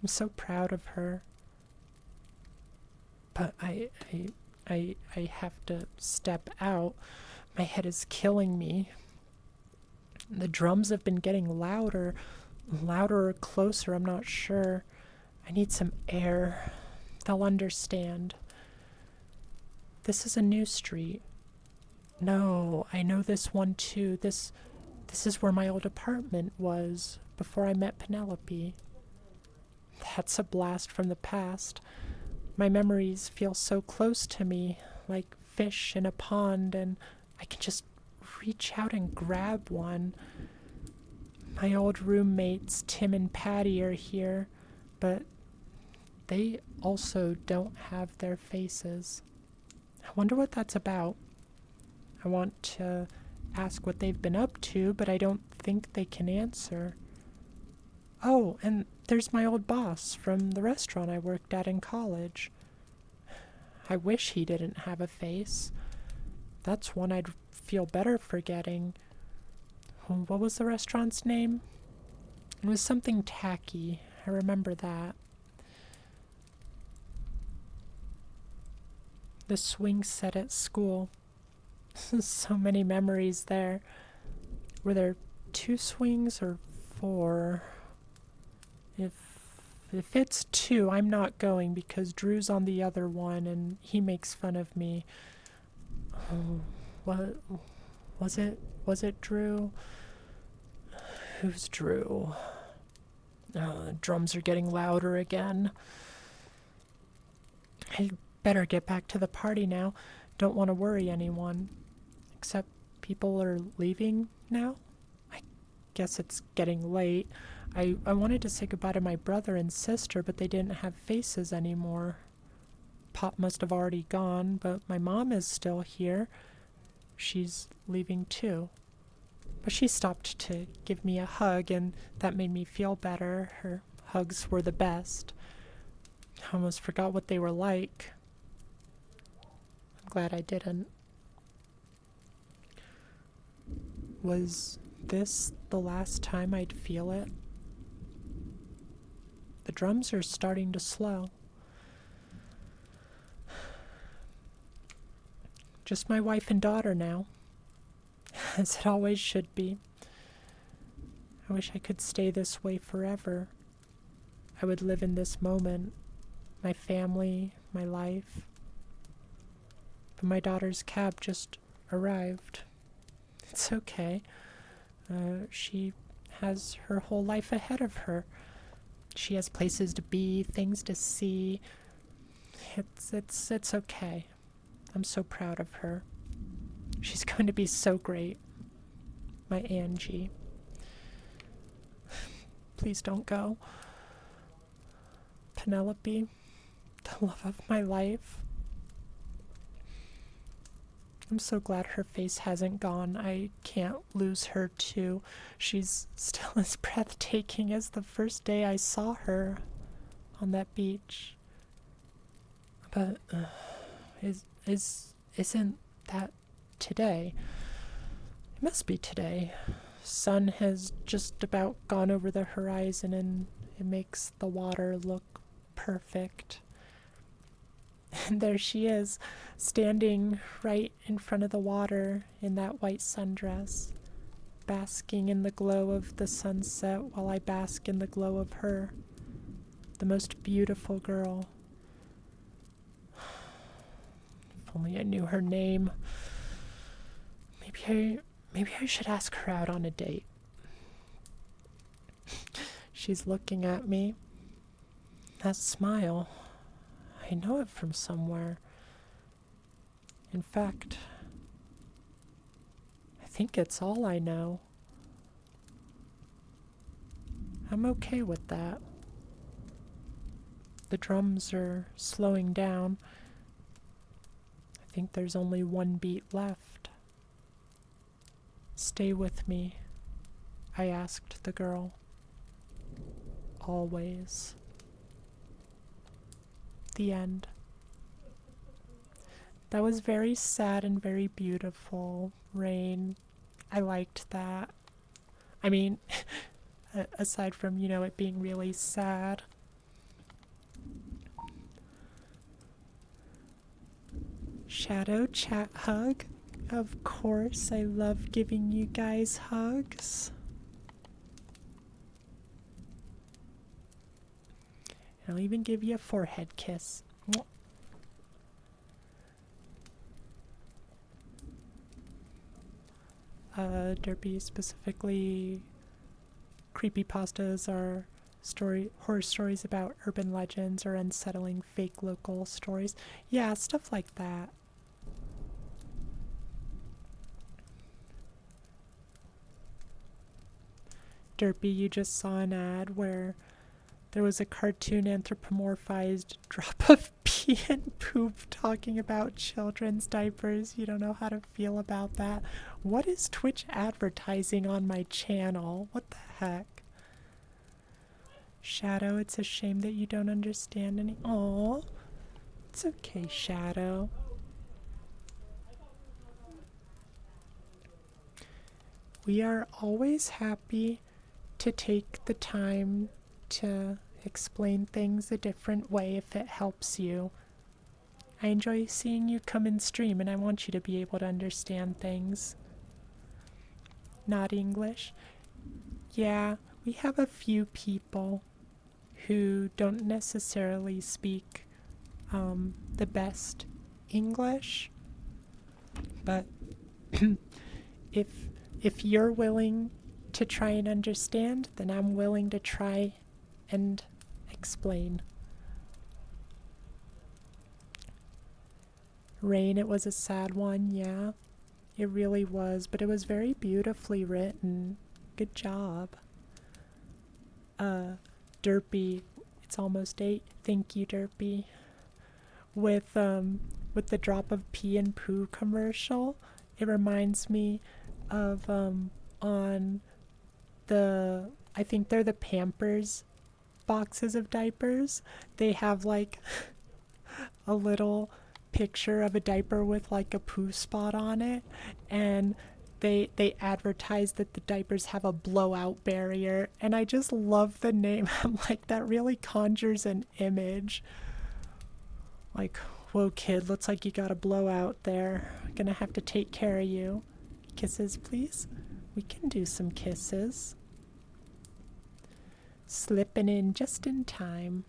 A: I'm so proud of her. But I have to step out. My head is killing me. The drums have been getting louder or closer, I'm not sure. I need some air. They'll understand. This is a new street. No, I know this one too. This is where my old apartment was before I met Penelope. That's a blast from the past. My memories feel so close to me, like fish in a pond, and I can just reach out and grab one. My old roommates, Tim and Patty, are here, but they also don't have their faces. I wonder what that's about. I want to ask what they've been up to, but I don't think they can answer. Oh, and there's my old boss from the restaurant I worked at in college. I wish he didn't have a face. That's one I'd feel better forgetting. What was the restaurant's name? It was something tacky. I remember that. The swing set at school. So many memories there. Were there 2 swings or 4? If it's 2, I'm not going because Drew's on the other one and he makes fun of me. Oh, what was it? Was it Drew? Who's Drew? The drums are getting louder again. I'd better get back to the party now. Don't want to worry anyone. Except people are leaving now? I guess it's getting late. I wanted to say goodbye to my brother and sister, but they didn't have faces anymore. Pop must have already gone, but my mom is still here. She's leaving too. But she stopped to give me a hug, and that made me feel better. Her hugs were the best. I almost forgot what they were like. I'm glad I didn't. Was this the last time I'd feel it? The drums are starting to slow. Just my wife and daughter now, as it always should be. I wish I could stay this way forever. I would live in this moment, my family, my life. But my daughter's cab just arrived. It's okay. She has her whole life ahead of her. She has places to be, things to see. It's okay. I'm so proud of her. She's going to be so great. My Angie. Please don't go. Penelope, the love of my life. I'm so glad her face hasn't gone. I can't lose her too. She's still as breathtaking as the first day I saw her on that beach. But isn't that today? It must be today. Sun has just about gone over the horizon and it makes the water look perfect. And there she is, standing right in front of the water in that white sundress, basking in the glow of the sunset while I bask in the glow of her. The most beautiful girl. If only I knew her name. Maybe I should ask her out on a date. She's looking at me. That smile. I know it from somewhere. In fact, I think it's all I know. I'm okay with that. The drums are slowing down. I think there's only one beat left. Stay with me, I asked the girl. Always. The end. That was very sad and very beautiful, Rain. I liked that. I mean, aside from, it being really sad. Shadow chat hug? Of course, I love giving you guys hugs. I'll even give you a forehead kiss. Derpy, specifically, creepypastas are horror stories about urban legends or unsettling fake local stories. Yeah, stuff like that. Derpy, you just saw an ad where there was a cartoon anthropomorphized drop of pee and poop talking about children's diapers. You don't know how to feel about that. What is Twitch advertising on my channel? What the heck? Shadow, it's a shame that you don't understand any. Aw, it's okay, Shadow. We are always happy to take the time to explain things a different way if it helps you. I enjoy seeing you come and stream, and I want you to be able to understand things. Not English? Yeah, we have a few people who don't necessarily speak the best English, but if you're willing to try and understand, then I'm willing to try and explain. Rain, it was a sad one, yeah. It really was, but it was very beautifully written. Good job. Derpy, it's almost 8. Thank you, Derpy. With the drop of pee and poo commercial, it reminds me of on the, I think they're the Pampers boxes of diapers. They have like a little picture of a diaper with like a poo spot on it, and they advertise that the diapers have a blowout barrier, and I just love the name. I'm like, that really conjures an image. Like, whoa kid, looks like you got a blowout there. Gonna have to take care of you. Kisses, please? We can do some kisses. Slipping in just in time.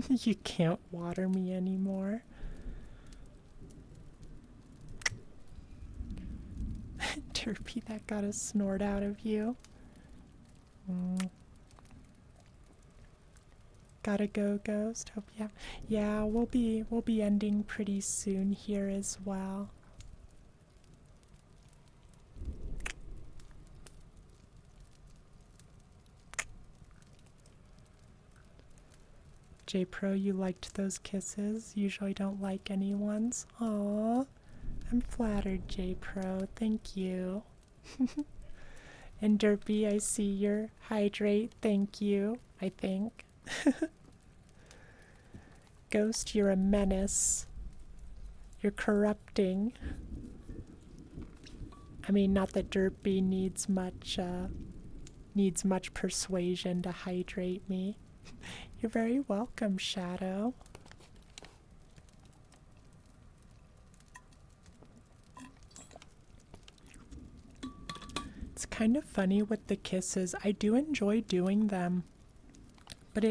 A: You can't water me anymore. Derpy, that got a snort out of you. Gotta go, Ghost. Hope you have. Yeah, we'll be ending pretty soon here as well. J Pro, you liked those kisses. Usually don't like anyone's. Aw, I'm flattered, J Pro. Thank you. And Derpy, I see your hydrate. Thank you. I think. Ghost, you're a menace. You're corrupting. I mean, not that Derpy needs much persuasion to hydrate me. You're very welcome, Shadow. It's kind of funny with the kisses. I do enjoy doing them, but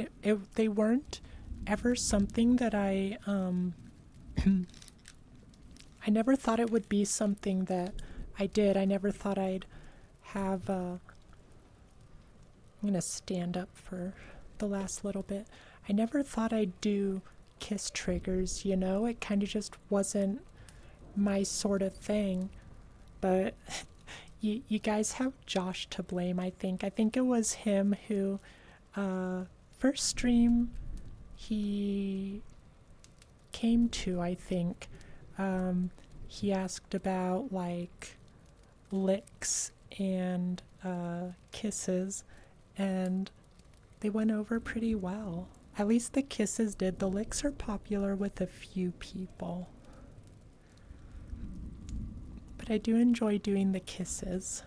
A: they weren't ever something that I I never thought it would be something that I did. I never thought I'd have I'm gonna stand up for the last little bit. I never thought I'd do kiss triggers, you know? It kind of just wasn't my sort of thing. But you guys have Josh to blame, I think. I think it was him who, first stream he came to, I think, he asked about, like, licks and kisses, and they went over pretty well. At least the kisses did. The licks are popular with a few people. But I do enjoy doing the kisses.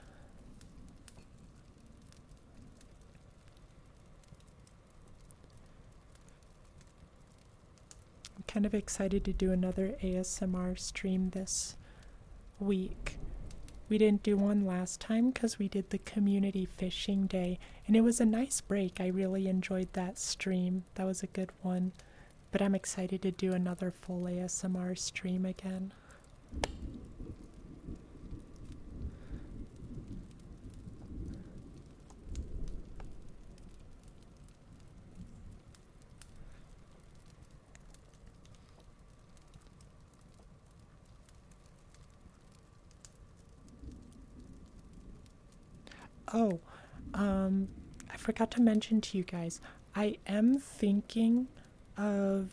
A: I'm kind of excited to do another ASMR stream this week. We didn't do one last time because we did the community fishing day, and it was a nice break. I really enjoyed that stream. That was a good one. But I'm excited to do another full ASMR stream again. Oh, I forgot to mention to you guys, I am thinking of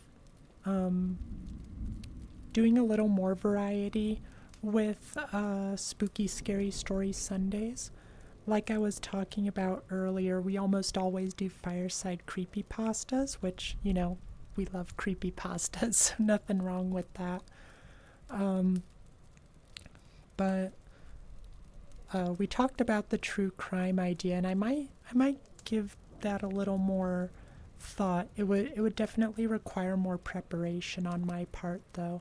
A: doing a little more variety with Spooky Scary Story Sundays. Like I was talking about earlier, we almost always do Fireside Creepypastas, which, you know, we love creepypastas, so nothing wrong with that. But we talked about the true crime idea, and I might give that a little more thought. It would definitely require more preparation on my part, though.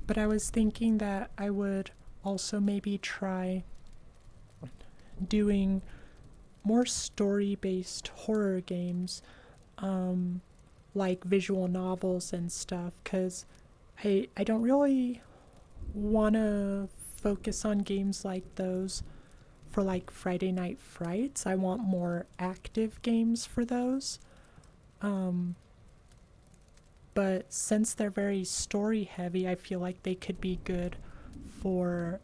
A: But I was thinking that I would also maybe try doing more story-based horror games, like visual novels and stuff, because I don't really want to focus on games like those for like Friday Night Frights. I want more active games for those. But since they're very story heavy, I feel like they could be good for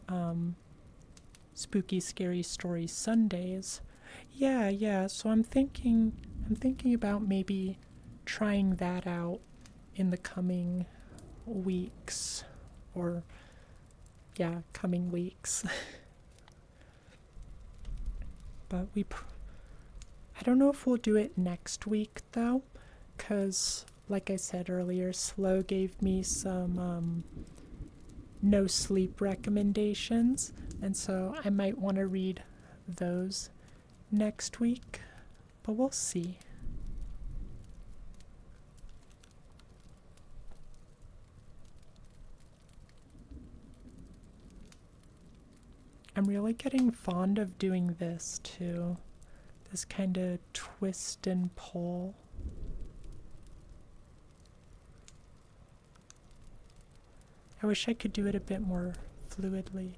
A: Spooky Scary Story Sundays. Yeah, so I'm thinking about maybe trying that out in the coming weeks, or coming weeks. But I don't know if we'll do it next week though, because like I said earlier, Slow gave me some no sleep recommendations, and so I might want to read those next week, but we'll see. I'm really getting fond of doing this too. This kind of twist and pull. I wish I could do it a bit more fluidly.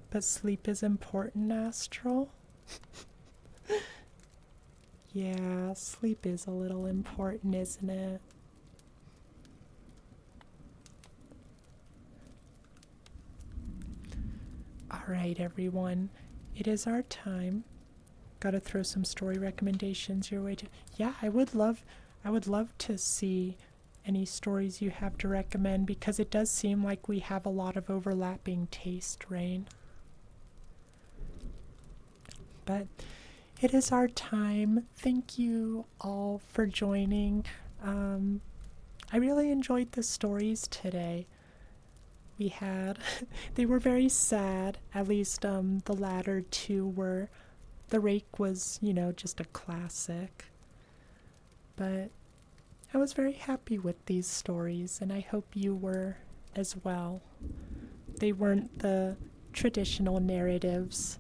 A: But sleep is important, Astral. Yeah, sleep is a little important, isn't it? Alright, everyone. It is our time. Gotta throw some story recommendations your way too. Yeah, I would love to see any stories you have to recommend, because it does seem like we have a lot of overlapping taste, Rain. But it is our time. Thank you all for joining. I really enjoyed the stories today. We had, they were very sad. At least the latter two were. The Rake was, just a classic. But I was very happy with these stories, and I hope you were as well. They weren't the traditional narratives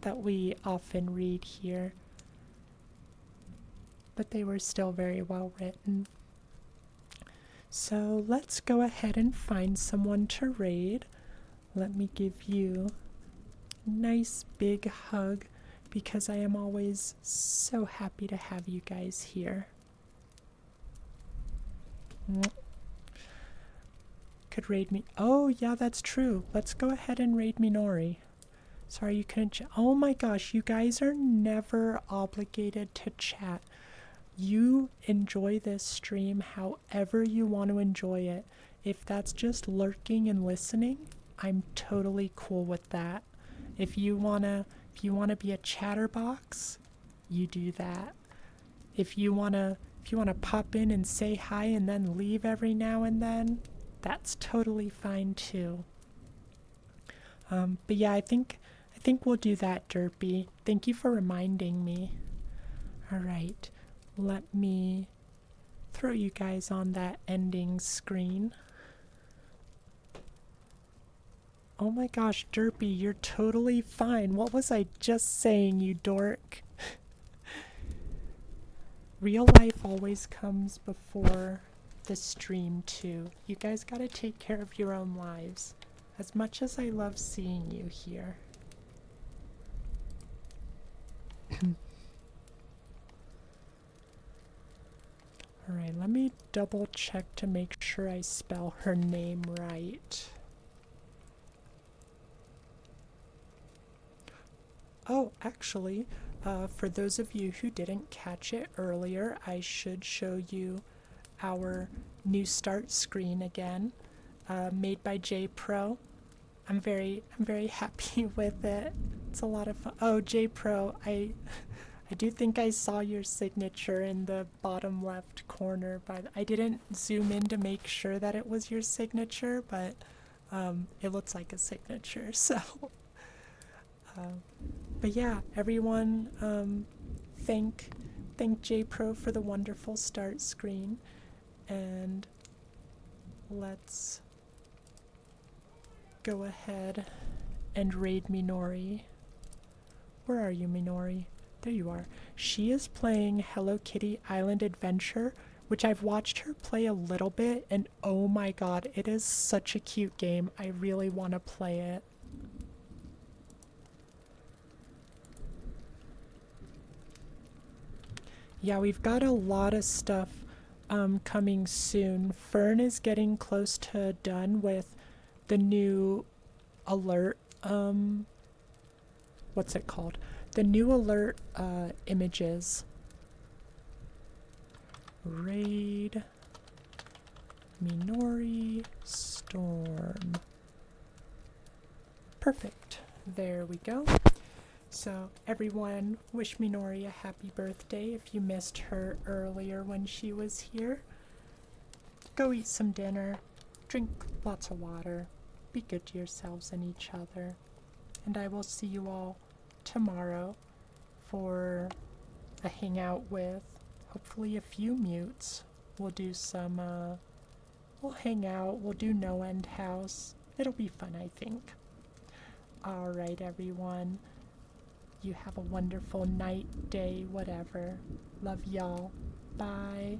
A: that we often read here, but they were still very well written. So let's go ahead and find someone to raid. Let me give you a nice big hug, because I am always so happy to have you guys here. Could raid me. Oh, yeah, that's true. Let's go ahead and raid Minori. Sorry you couldn't oh my gosh, you guys are never obligated to chat. You enjoy this stream however you want to enjoy it. If that's just lurking and listening, I'm totally cool with that. If you wanna be a chatterbox, you do that. If you wanna pop in and say hi and then leave every now and then, that's totally fine too. But yeah, I think we'll do that, Derpy. Thank you for reminding me. Alright, let me throw you guys on that ending screen. Oh my gosh, Derpy, you're totally fine. What was I just saying, you dork? Real life always comes before the stream, too. You guys gotta take care of your own lives. As much as I love seeing you here. Alright, let me double check to make sure I spell her name right. Oh, actually, for those of you who didn't catch it earlier, I should show you our new start screen again, made by JPro. I'm very happy with it. It's a lot of fun. Oh, JPro, I do think I saw your signature in the bottom left corner, but I didn't zoom in to make sure that it was your signature, but it looks like a signature, so. But yeah, everyone, thank JPro for the wonderful start screen, and let's go ahead and raid Minori. Where are you, Minori? There you are. She is playing Hello Kitty Island Adventure, which I've watched her play a little bit, and oh my god, it is such a cute game. I really want to play it. Yeah, we've got a lot of stuff coming soon. Fern is getting close to done with the new alert, what's it called? The new alert images. Raid Minori Storm. Perfect. There we go. So everyone, wish Minori a happy birthday if you missed her earlier when she was here. Go eat some dinner, drink lots of water, be good to yourselves and each other. And I will see you all tomorrow for a hangout with hopefully a few mutes. We'll do some, we'll hang out, we'll do No End House. It'll be fun, I think. Alright, everyone. You have a wonderful night, day, whatever. Love y'all. Bye.